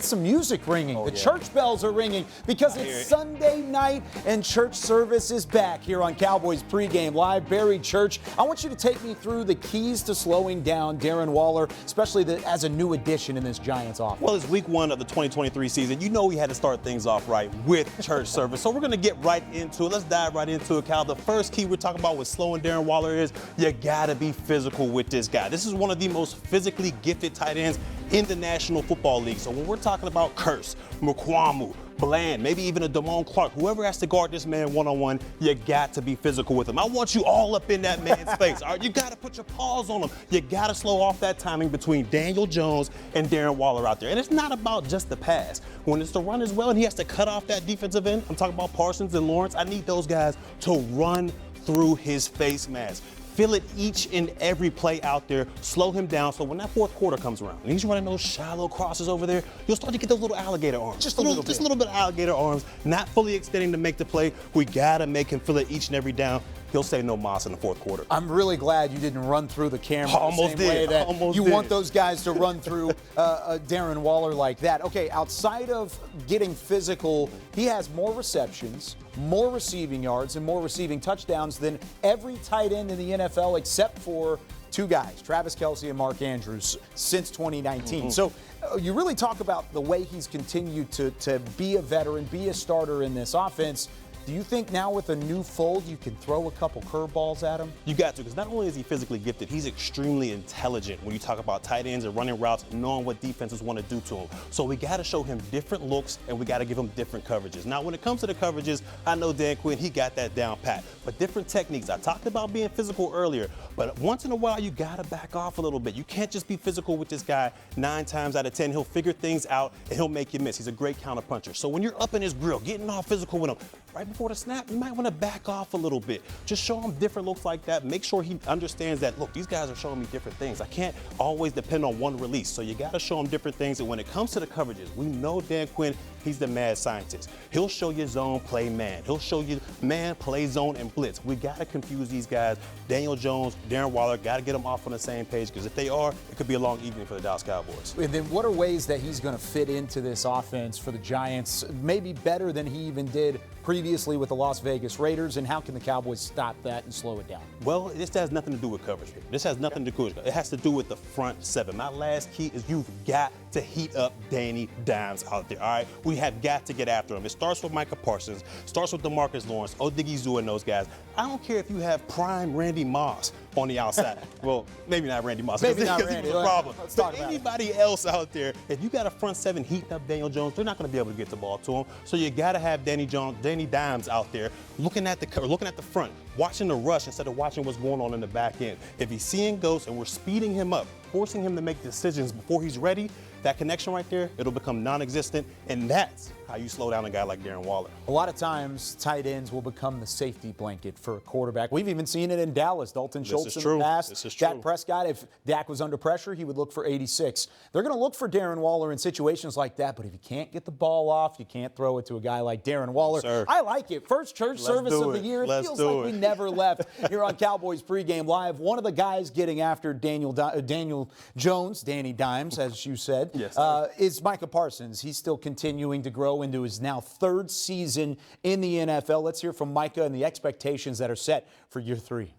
some music ringing. Church bells are ringing because it's Sunday night and church service is back here on Cowboys Pregame Live. Barry Church, I want you to take me through the keys to slowing down Darren Waller, especially as a new addition in this Giants offense. Well, it's week 1 of the 2023 season. You know we had to start things off right with church service. So we're going to get right into it. Let's dive right into it, Cal. The first key we're talking about with slowing Darren Waller is you got to be physical with this guy. This is one of the most physically gifted tight ends in the National Football League. So when we're talking about Kearse, Mukwamu, Bland, maybe even a Damone Clark, whoever has to guard this man one-on-one, you got to be physical with him. I want you all up in that man's face. All right, you got to put your paws on him. You got to slow off that timing between Daniel Jones and Darren Waller out there. And it's not about just the pass. When it's the run as well and he has to cut off that defensive end, I'm talking about Parsons and Lawrence, I need those guys to run through his face mask. Feel it each and every play out there. Slow him down so when that fourth quarter comes around and he's running those shallow crosses over there, you'll start to get those little alligator arms. Just a little bit of alligator arms, not fully extending to make the play. We got to make him feel it each and every down. He'll say no mas in the fourth quarter. I'm really glad you didn't run through the camera the same way that you want those guys to run through Darren Waller like that. Okay, outside of getting physical, he has more receptions, more receiving yards, and more receiving touchdowns than every tight end in the NFL except for two guys, Travis Kelce and Mark Andrews, since 2019. So you really talk about the way he's continued to be a veteran, be a starter in this offense. Do you think now with a new fold you can throw a couple curveballs at him? You got to, because not only is he physically gifted, he's extremely intelligent when you talk about tight ends and running routes, knowing what defenses want to do to him. So we got to show him different looks and we got to give him different coverages. Now, when it comes to the coverages, I know Dan Quinn, he got that down pat. But different techniques. I talked about being physical earlier, but once in a while you got to back off a little bit. You can't just be physical with this guy 9 times out of 10. He'll figure things out and he'll make you miss. He's a great counterpuncher. So when you're up in his grill, getting all physical with him, right before the snap, you might want to back off a little bit. Just show him different looks like that. Make sure he understands that, look, these guys are showing me different things. I can't always depend on one release. So you got to show him different things. And when it comes to the coverages, we know Dan Quinn, he's the mad scientist. He'll show you zone, play man. He'll show you man, play zone, and blitz. We got to confuse these guys. Daniel Jones, Darren Waller, got to get them off on the same page, because if they are, it could be a long evening for the Dallas Cowboys. And then what are ways that he's going to fit into this offense for the Giants, maybe better than he even did previously with the Las Vegas Raiders, and how can the Cowboys stop that and slow it down? Well, this has nothing to do with coverage. This has nothing to do with it. It has to do with the front seven. My last key is you've got to heat up Danny Dimes out there, all right? We have got to get after him. It starts with Micah Parsons, starts with DeMarcus Lawrence, Odigizua and those guys. I don't care if you have prime Randy Moss on the outside. Well, maybe not Randy Moss, because he was a problem. But anybody else out there, if you got a front seven heating up Daniel Jones, they're not going to be able to get the ball to him. So you got to have Danny Dimes out there looking at the front, watching the rush instead of watching what's going on in the back end. If he's seeing ghosts and we're speeding him up, forcing him to make decisions before he's ready, that connection right there, it'll become non-existent, and that's how you slow down a guy like Darren Waller. A lot of times, tight ends will become the safety blanket for a quarterback. We've even seen it in Dallas. Dalton Schultz in the past. This is true. Dak Prescott, if Dak was under pressure, he would look for 86. They're going to look for Darren Waller in situations like that, but if you can't get the ball off, you can't throw it to a guy like Darren Waller. Sir. I like it. First church service of the year. It feels like we never left here on Cowboys Pregame Live. One of the guys getting after Daniel Jones, Danny Dimes, as you said, yes, is Micah Parsons. He's still continuing to grow into his now third season in the NFL. Let's hear from Micah and the expectations that are set for year 3.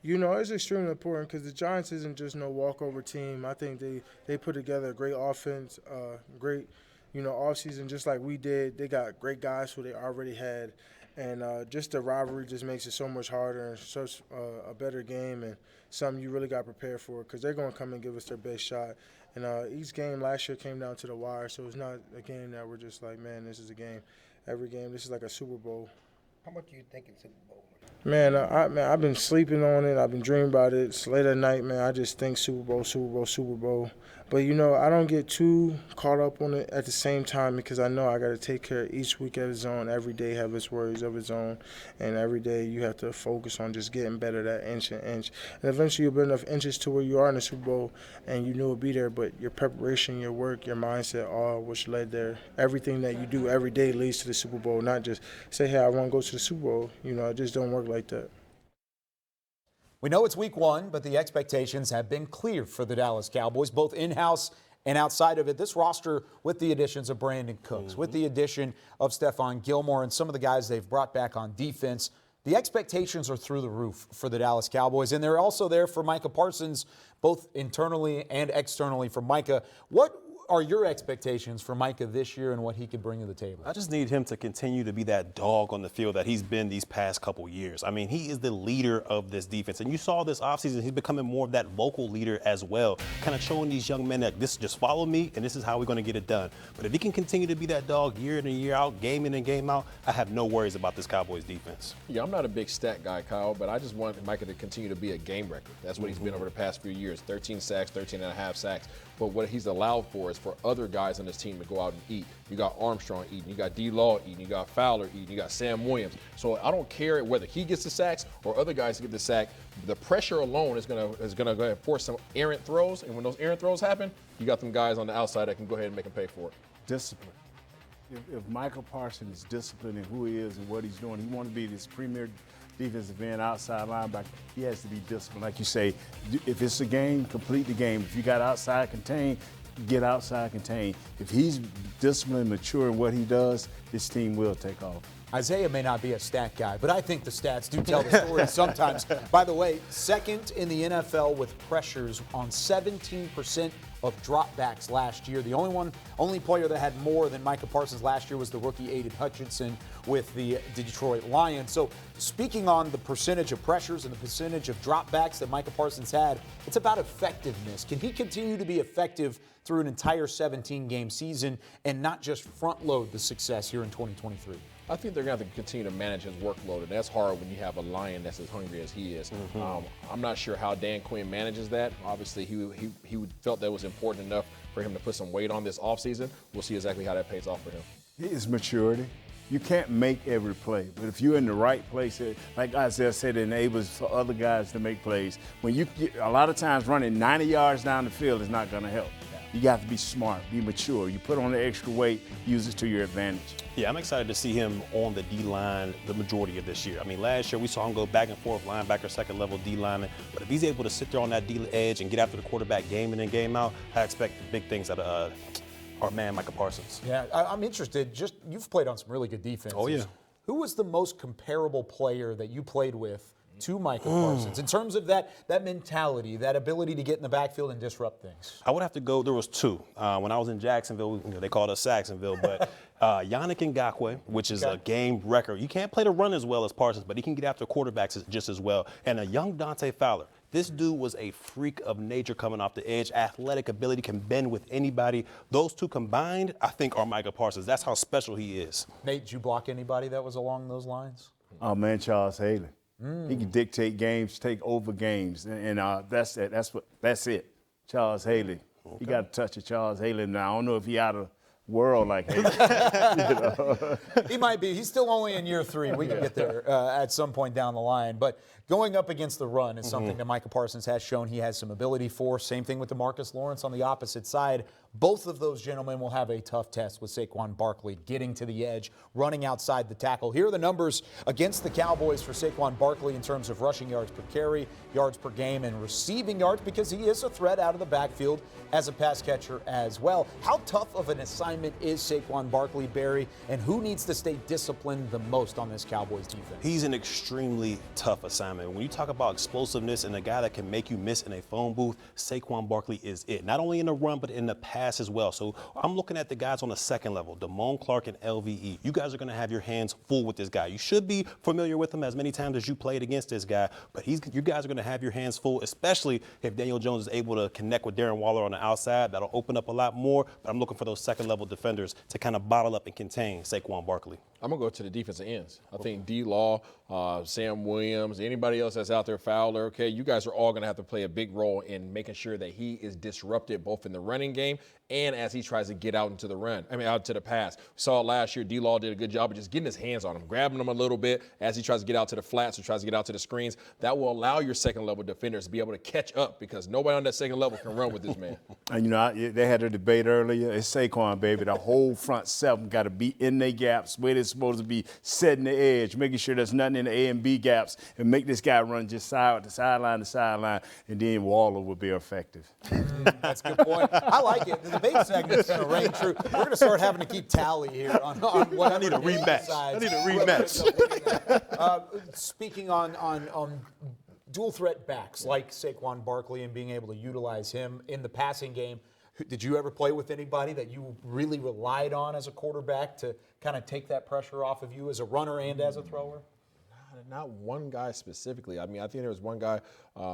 You know, it's extremely important because the Giants isn't just no walkover team. I think they put together a great offense, great, offseason just like we did. They got great guys who they already had. And just the rivalry just makes it so much harder and such a better game and something you really got to prepare for because they're going to come and give us their best shot. And each game last year came down to the wire, so it's not a game that we're just like, man, this is a game. Every game, this is like a Super Bowl. How much do you think in Super Bowl? Man, I've been sleeping on it. I've been dreaming about it. It's late at night, man. I just think Super Bowl, Super Bowl, Super Bowl. But, you know, I don't get too caught up on it at the same time because I know I got to take care of each week of its own. Every day have its worries of its own. And every day you have to focus on just getting better that inch and inch. And eventually you'll build enough inches to where you are in the Super Bowl and you knew it'll be there. But your preparation, your work, your mindset, all which led there. Everything that you do every day leads to the Super Bowl. Not just say, hey, I want to go to the Super Bowl. You know, it just don't work like that. We know it's week 1, but the expectations have been clear for the Dallas Cowboys, both in-house and outside of it. This roster, with the additions of Brandon Cooks, with the addition of Stephon Gilmore and some of the guys they've brought back on defense, the expectations are through the roof for the Dallas Cowboys. And they're also there for Micah Parsons, both internally and externally for Micah. What are your expectations for Micah this year and what he could bring to the table? I just need him to continue to be that dog on the field that he's been these past couple years. I mean, he is the leader of this defense. And you saw this offseason, he's becoming more of that vocal leader as well, kind of showing these young men that this just follow me and this is how we're going to get it done. But if he can continue to be that dog year in and year out, game in and game out, I have no worries about this Cowboys defense. Yeah, I'm not a big stat guy, Kyle, but I just want Micah to continue to be a game record. That's what he's been over the past few years, 13 sacks, 13 and a half sacks. But what he's allowed for is for other guys on this team to go out and eat. You got Armstrong eating, you got D-Law eating, you got Fowler eating, you got Sam Williams. So I don't care whether he gets the sacks or other guys get the sack. The pressure alone is gonna go ahead and force some errant throws, and when those errant throws happen, you got them guys on the outside that can go ahead and make them pay for it. Discipline. If Micah Parsons is disciplined in who he is and what he's doing, he wants to be this premier defensive end, outside linebacker, he has to be disciplined. Like you say, if it's a game, complete the game. If you got outside contain, get outside contain. If he's disciplined and mature in what he does, this team will take off. Isaiah may not be a stat guy, but I think the stats do tell the story sometimes. By the way, second in the NFL with pressures on 17% of dropbacks last year. The only player that had more than Micah Parsons last year was the rookie Aiden Hutchinson with the Detroit Lions. So speaking on the percentage of pressures and the percentage of dropbacks that Micah Parsons had, it's about effectiveness. Can he continue to be effective through an entire 17-game season and not just front load the success here in 2023? I think they're going to have to continue to manage his workload, and that's hard when you have a Lion that's as hungry as he is. I'm not sure how Dan Quinn manages that. Obviously, he felt that was important enough for him to put some weight on this offseason. We'll see exactly how that pays off for him. His maturity. You can't make every play, but if you're in the right place, like Isaiah said, it enables for other guys to make plays. When a lot of times running 90 yards down the field is not going to help. You got to be smart, be mature. You put on the extra weight, use it to your advantage. Yeah, I'm excited to see him on the D-line the majority of this year. I mean, last year we saw him go back and forth, linebacker, second-level D-lineman. But if he's able to sit there on that D edge and get after the quarterback game in and game out, I expect big things out of our man, Micah Parsons. Yeah, I'm interested. You've played on some really good defenses. Oh, yeah. Who was the most comparable player that you played with to Micah Parsons in terms of that mentality, that ability to get in the backfield and disrupt things? I would have to go. There was two. When I was in Jacksonville, they called us Saxonville, but Yannick Ngakoue, which is a game record. You can't play the run as well as Parsons, but he can get after quarterbacks just as well. And a young Dante Fowler. This dude was a freak of nature coming off the edge. Athletic ability, can bend with anybody. Those two combined, I think, are Micah Parsons. That's how special he is. Nate, did you block anybody that was along those lines? Oh, man, Charles Haley. He can dictate games, take over games, and that's it. That's it. Charles Haley. Okay. You got to touch of Charles Haley now. I don't know if he out of world like Haley. He might be. He's still only in year 3. We can get there at some point down the line. But going up against the run is something that Micah Parsons has shown he has some ability for. Same thing with DeMarcus Lawrence on the opposite side. Both of those gentlemen will have a tough test with Saquon Barkley getting to the edge, running outside the tackle. Here are the numbers against the Cowboys for Saquon Barkley in terms of rushing yards per carry, yards per game, and receiving yards, because he is a threat out of the backfield as a pass catcher as well. How tough of an assignment assignment is Saquon Barkley, Barry, and who needs to stay disciplined the most on this Cowboys defense? He's an extremely tough assignment. When you talk about explosiveness and a guy that can make you miss in a phone booth, Saquon Barkley is it. Not only in the run, but in the pass as well. So I'm looking at the guys on the second level, Damone Clark and LVE. You guys are going to have your hands full with this guy. You should be familiar with him as many times as you played against this guy, but you guys are going to have your hands full, especially if Daniel Jones is able to connect with Darren Waller on the outside. That'll open up a lot more, but I'm looking for those second-level defenders to kind of bottle up and contain Saquon Barkley. I'm going to go to the defensive ends. I think D-Law, Sam Williams, anybody else that's out there, Fowler, okay, you guys are all going to have to play a big role in making sure that he is disrupted both in the running game and as he tries to get out into the out to the pass. We saw last year, D-Law did a good job of just getting his hands on him, grabbing him a little bit as he tries to get out to the flats or tries to get out to the screens. That will allow your second-level defenders to be able to catch up because nobody on that second level can run with this man. And, they had a debate earlier. It's Saquon, baby. The whole front seven got to be in their gaps where they're supposed to be, setting the edge, making sure there's nothing in the A and B gaps, and make this guy run just sideline to sideline, and then Waller will be effective. That's a good point. I like it. The debate segment's going to reign true. We're going to start having to keep tally here on what I need a rematch. Speaking on dual threat backs like Saquon Barkley and being able to utilize him in the passing game, did you ever play with anybody that you really relied on as a quarterback to kind of take that pressure off of you as a runner and as a thrower? Not one guy specifically. I mean, I think there was one guy,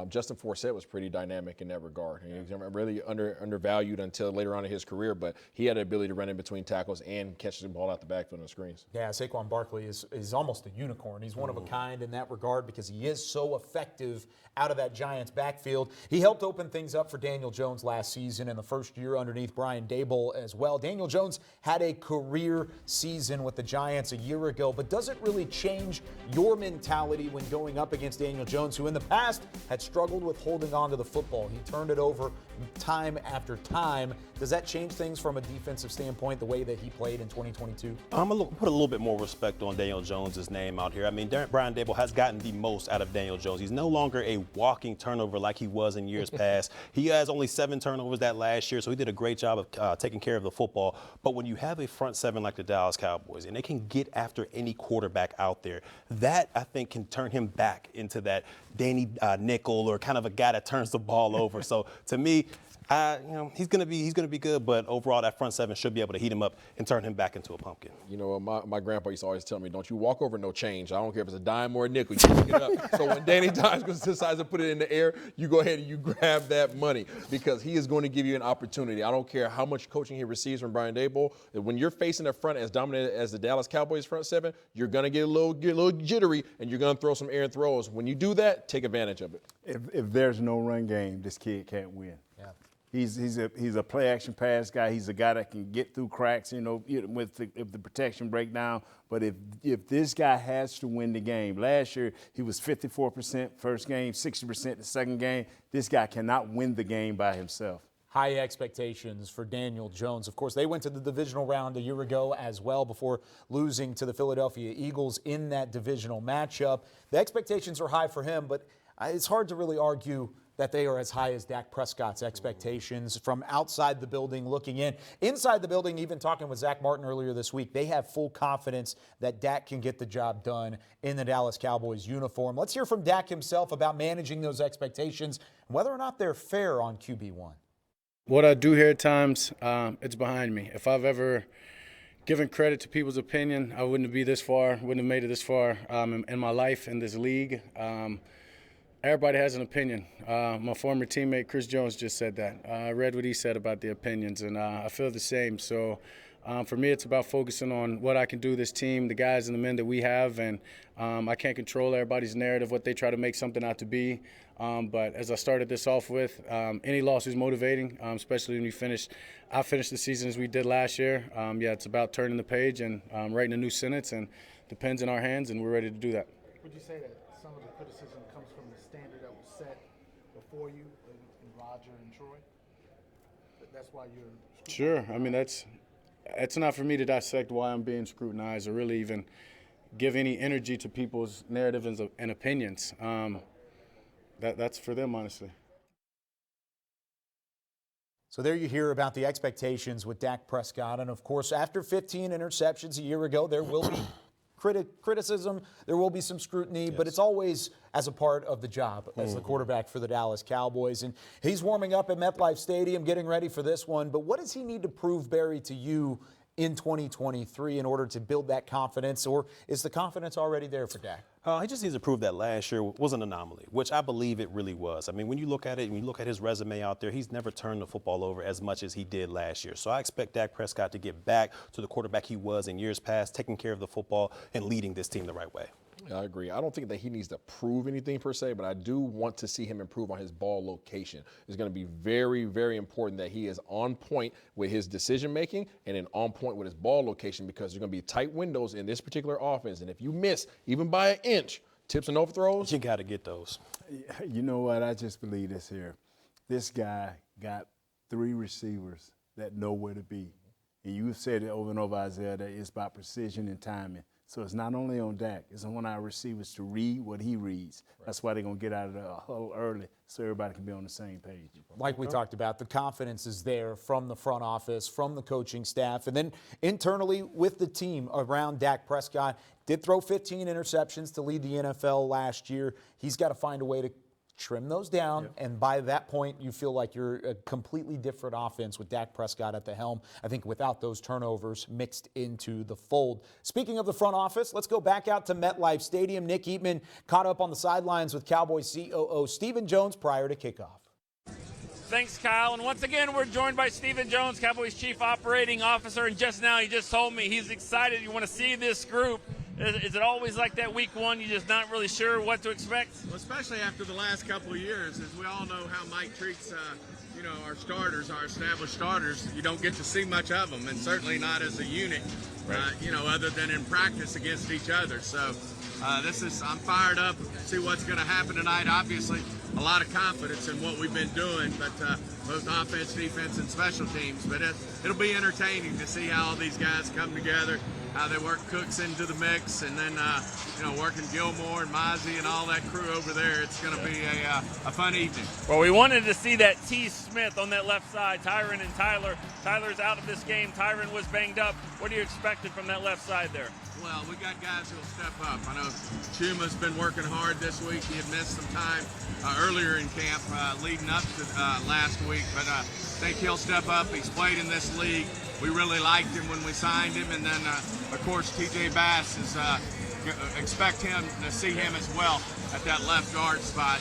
Justin Forsett was pretty dynamic in that regard. He was really undervalued until later on in his career, but he had the ability to run in between tackles and catch the ball out the backfield on the screens. Yeah, Saquon Barkley is almost a unicorn. He's one of a kind in that regard because he is so effective out of that Giants backfield. He helped open things up for Daniel Jones last season in the first year underneath Brian Daboll as well. Daniel Jones had a career season with the Giants a year ago, but does it really change your mentality when going up against Daniel Jones, who in the past had struggled with holding on to the football? He turned it over time after time. Does that change things from a defensive standpoint, the way that he played in 2022? I'm going to put a little bit more respect on Daniel Jones' name out here. I mean, Brian Daboll has gotten the most out of Daniel Jones. He's no longer a walking turnover like he was in years past. He has only 7 turnovers that last year, so he did a great job of taking care of the football. But when you have a front seven like the Dallas Cowboys, and they can get after any quarterback out there, that, I think, can turn him back into that Danny Nickel or kind of a guy that turns the ball over. So, to me, he's gonna be good, but overall that front seven should be able to heat him up and turn him back into a pumpkin. You know, my grandpa used to always tell me, don't you walk over no change. I don't care if it's a dime or a nickel, you pick it up. So when Danny Dimes decides to put it in the air, you go ahead and you grab that money because he is going to give you an opportunity. I don't care how much coaching he receives from Brian Daboll. When you're facing the front as dominant as the Dallas Cowboys front seven, you're gonna get a little jittery and you're gonna throw some errant throws. When you do that, take advantage of it. If there's no run game, this kid can't win. Yeah. He's a play action pass guy. He's a guy that can get through cracks, if the protection break down. But if this guy has to win the game, last year he was 54% first game, 60% the second game. This guy cannot win the game by himself. High expectations for Daniel Jones. Of course, they went to the divisional round a year ago as well before losing to the Philadelphia Eagles in that divisional matchup. The expectations are high for him, but it's hard to really argue that they are as high as Dak Prescott's expectations from outside the building looking in. Inside the building, even talking with Zach Martin earlier this week, they have full confidence that Dak can get the job done in the Dallas Cowboys uniform. Let's hear from Dak himself about managing those expectations and whether or not they're fair on QB1. What I do here at times, it's behind me. If I've ever given credit to people's opinion, I wouldn't be this far, wouldn't have made it this far in my life in this league. Everybody has an opinion. My former teammate Chris Jones just said that. I read what he said about the opinions, and I feel the same. So for me, it's about focusing on what I can do this team, the guys and the men that we have, and I can't control everybody's narrative, what they try to make something out to be. But as I started this off with, any loss is motivating, especially when I finished the season as we did last year. It's about turning the page and writing a new sentence, and the pen's in our hands, and we're ready to do that. Would you say that some of the criticism comes from the standard that was set before you in Roger and Troy? That's why you're Sure. I mean, it's not for me to dissect why I'm being scrutinized or really even give any energy to people's narratives and opinions. That's for them, honestly. So there you hear about the expectations with Dak Prescott. And, of course, after 15 interceptions a year ago, there will be criticism, there will be some scrutiny, but it's always as a part of the job as the quarterback for the Dallas Cowboys. And he's warming up at MetLife Stadium, getting ready for this one. But what does he need to prove, Barry, to you in 2023 in order to build that confidence, or is the confidence already there for Dak? He just needs to prove that last year was an anomaly, which I believe it really was. I mean, when you look at it, when you look at his resume out there, he's never turned the football over as much as he did last year. So I expect Dak Prescott to get back to the quarterback he was in years past, taking care of the football and leading this team the right way. I agree. I don't think that he needs to prove anything per se, but I do want to see him improve on his ball location. It's going to be very, very important that he is on point with his decision making and then on point with his ball location, because there's going to be tight windows in this particular offense. And if you miss even by an inch, tips and overthrows, you got to get those. You know what? I just believe this here. This guy got 3 receivers that know where to be. And you've said it over and over, Isaiah, that it's about precision and timing. So it's not only on Dak, it's on our receivers to read what he reads. Right. That's why they're going to get out of the huddle early so everybody can be on the same page. Like we talked about, the confidence is there from the front office, from the coaching staff, and then internally with the team around Dak Prescott. Did throw 15 interceptions to lead the NFL last year. He's got to find a way to trim those down, and by that point, you feel like you're a completely different offense with Dak Prescott at the helm. I think without those turnovers mixed into the fold. Speaking of the front office, let's go back out to MetLife Stadium. Nick Eatman caught up on the sidelines with Cowboys COO Stephen Jones prior to kickoff. Thanks, Kyle. And once again, we're joined by Stephen Jones, Cowboys Chief Operating Officer. And just now, he just told me he's excited. You want to see this group. Is it always like that week one? You're just not really sure what to expect? Well, especially after the last couple of years, as we all know how Mike treats, our starters, our established starters. You don't get to see much of them, and certainly not as a unit, other than in practice against each other. So I'm fired up to see what's going to happen tonight. Obviously, a lot of confidence in what we've been doing, but both offense, defense, and special teams. But it'll be entertaining to see how all these guys come together, how they work Cooks into the mix, and then, working Gilmore and Mozzie and all that crew over there. It's going to be a fun evening. Well, we wanted to see that T. Smith on that left side, Tyron and Tyler. Tyler's out of this game. Tyron was banged up. What are you expecting from that left side there? Well, we got guys who'll step up. I know Chuma's been working hard this week. He had missed some time earlier in camp leading up to last week, but I think he'll step up. He's played in this league. We really liked him when we signed him, and then, of course, T.J. Bass is expect him to see him as well at that left guard spot.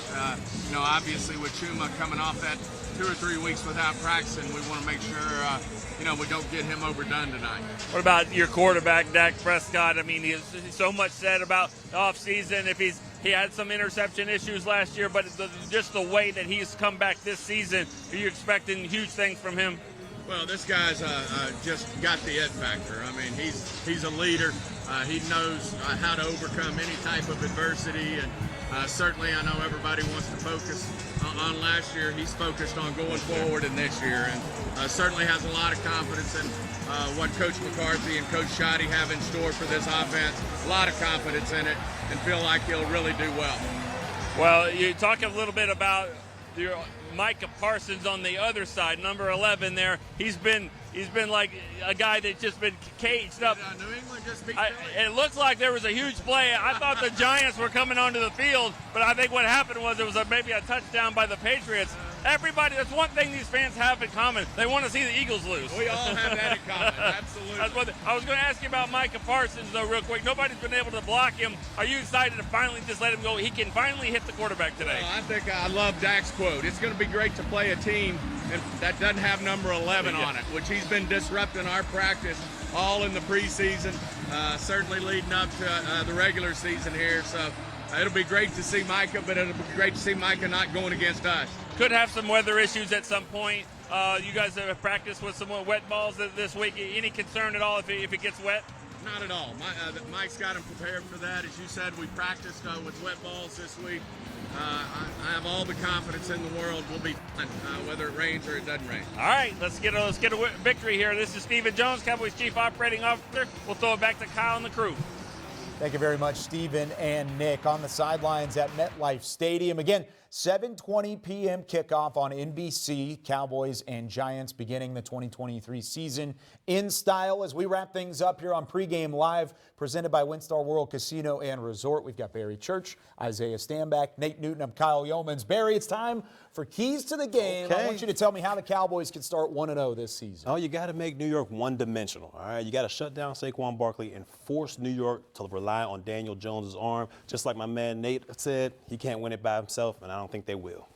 Obviously with Chuma coming off that 2 or 3 weeks without practicing, we want to make sure we don't get him overdone tonight. What about your quarterback, Dak Prescott? I mean, he's so much said about the offseason. He had some interception issues last year, but just the way that he's come back this season, are you expecting huge things from him? Well, this guy's just got the it factor. I mean, he's a leader. He knows how to overcome any type of adversity, and certainly I know everybody wants to focus on last year. He's focused on going forward in this year, and certainly has a lot of confidence in what Coach McCarthy and Coach Shoddy have in store for this offense. A lot of confidence in it, and feel like he'll really do well. Well, you talk a little bit about your Micah Parsons on the other side, number 11 there. He's been like a guy that's just been caged up. New England just beat it looked like there was a huge play. I thought the Giants were coming onto the field, but I think what happened was it was maybe a touchdown by the Patriots. Everybody, that's one thing these fans have in common. They want to see the Eagles lose. We all have that in common, absolutely. I was going to ask you about Micah Parsons, though, real quick. Nobody's been able to block him. Are you excited to finally just let him go? He can finally hit the quarterback today. Well, I think I love Dak's quote. It's going to be great to play a team that doesn't have number 11 on it, which he's been disrupting our practice all in the preseason, certainly leading up to the regular season here. So it'll be great to see Micah, but it'll be great to see Micah not going against us. Could have some weather issues at some point. You guys have practiced with some wet balls this week. Any concern at all if it gets wet? Not at all. Mike's got him prepared for that. As you said, we practiced with wet balls this week. I have all the confidence in the world. We'll be fine, whether it rains or it doesn't rain. All right, let's get a victory here. This is Stephen Jones, Cowboys Chief Operating Officer. We'll throw it back to Kyle and the crew. Thank you very much, Stephen and Nick, on the sidelines at MetLife Stadium. Again, 7:20 p.m. kickoff on NBC. Cowboys and Giants beginning the 2023 season in style. As we wrap things up here on Pregame Live, presented by WinStar World Casino and Resort. We've got Barry Church, Isaiah Stanback, Nate Newton. I'm Kyle Yeomans. Barry, it's time for Keys to the Game. Okay. I want you to tell me how the Cowboys can start 1-0 this season. Oh, you got to make New York one-dimensional, all right? You got to shut down Saquon Barkley and force New York to rely on Daniel Jones' arm. Just like my man Nate said, he can't win it by himself, and I don't think they will.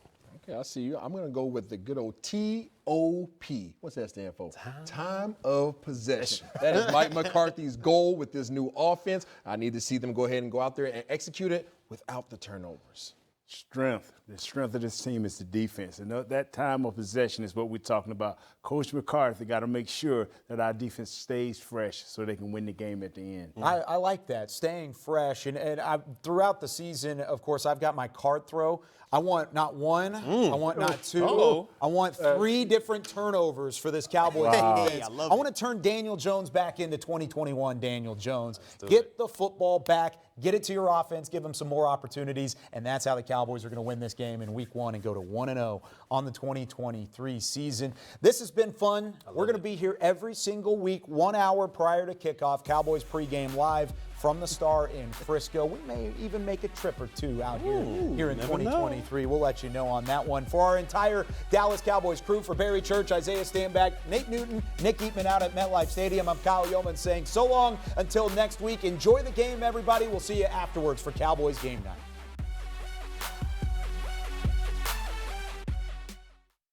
Okay, I see you. I'm going to go with the good old TOP. What's that stand for? Time of possession. That is Mike McCarthy's goal with this new offense. I need to see them go ahead and go out there and execute it without the turnovers. Strength. The strength of this team is the defense. And that time of possession is what we're talking about. Coach McCarthy got to make sure that our defense stays fresh so they can win the game at the end. I like that, staying fresh. And throughout the season, of course, I've got my card throw. I want not one, I want not two. I want 3 different turnovers for this Cowboys defense. I want to turn Daniel Jones back into 2021 Daniel Jones. Get the football back, get it to your offense, give them some more opportunities, and that's how the Cowboys are going to win this game in Week 1 and go to 1-0 on the 2023 season. This has been fun. We're going to be here every single week, 1 hour prior to kickoff. Cowboys pregame live from the Star in Frisco. We may even make a trip or two out here in 2023. We'll let you know on that one. For our entire Dallas Cowboys crew, for Barry Church, Isaiah Stanback, Nate Newton, Nick Eatman out at MetLife Stadium, I'm Kyle Yeomans saying so long until next week. Enjoy the game, everybody. We'll see you afterwards for Cowboys Game Night.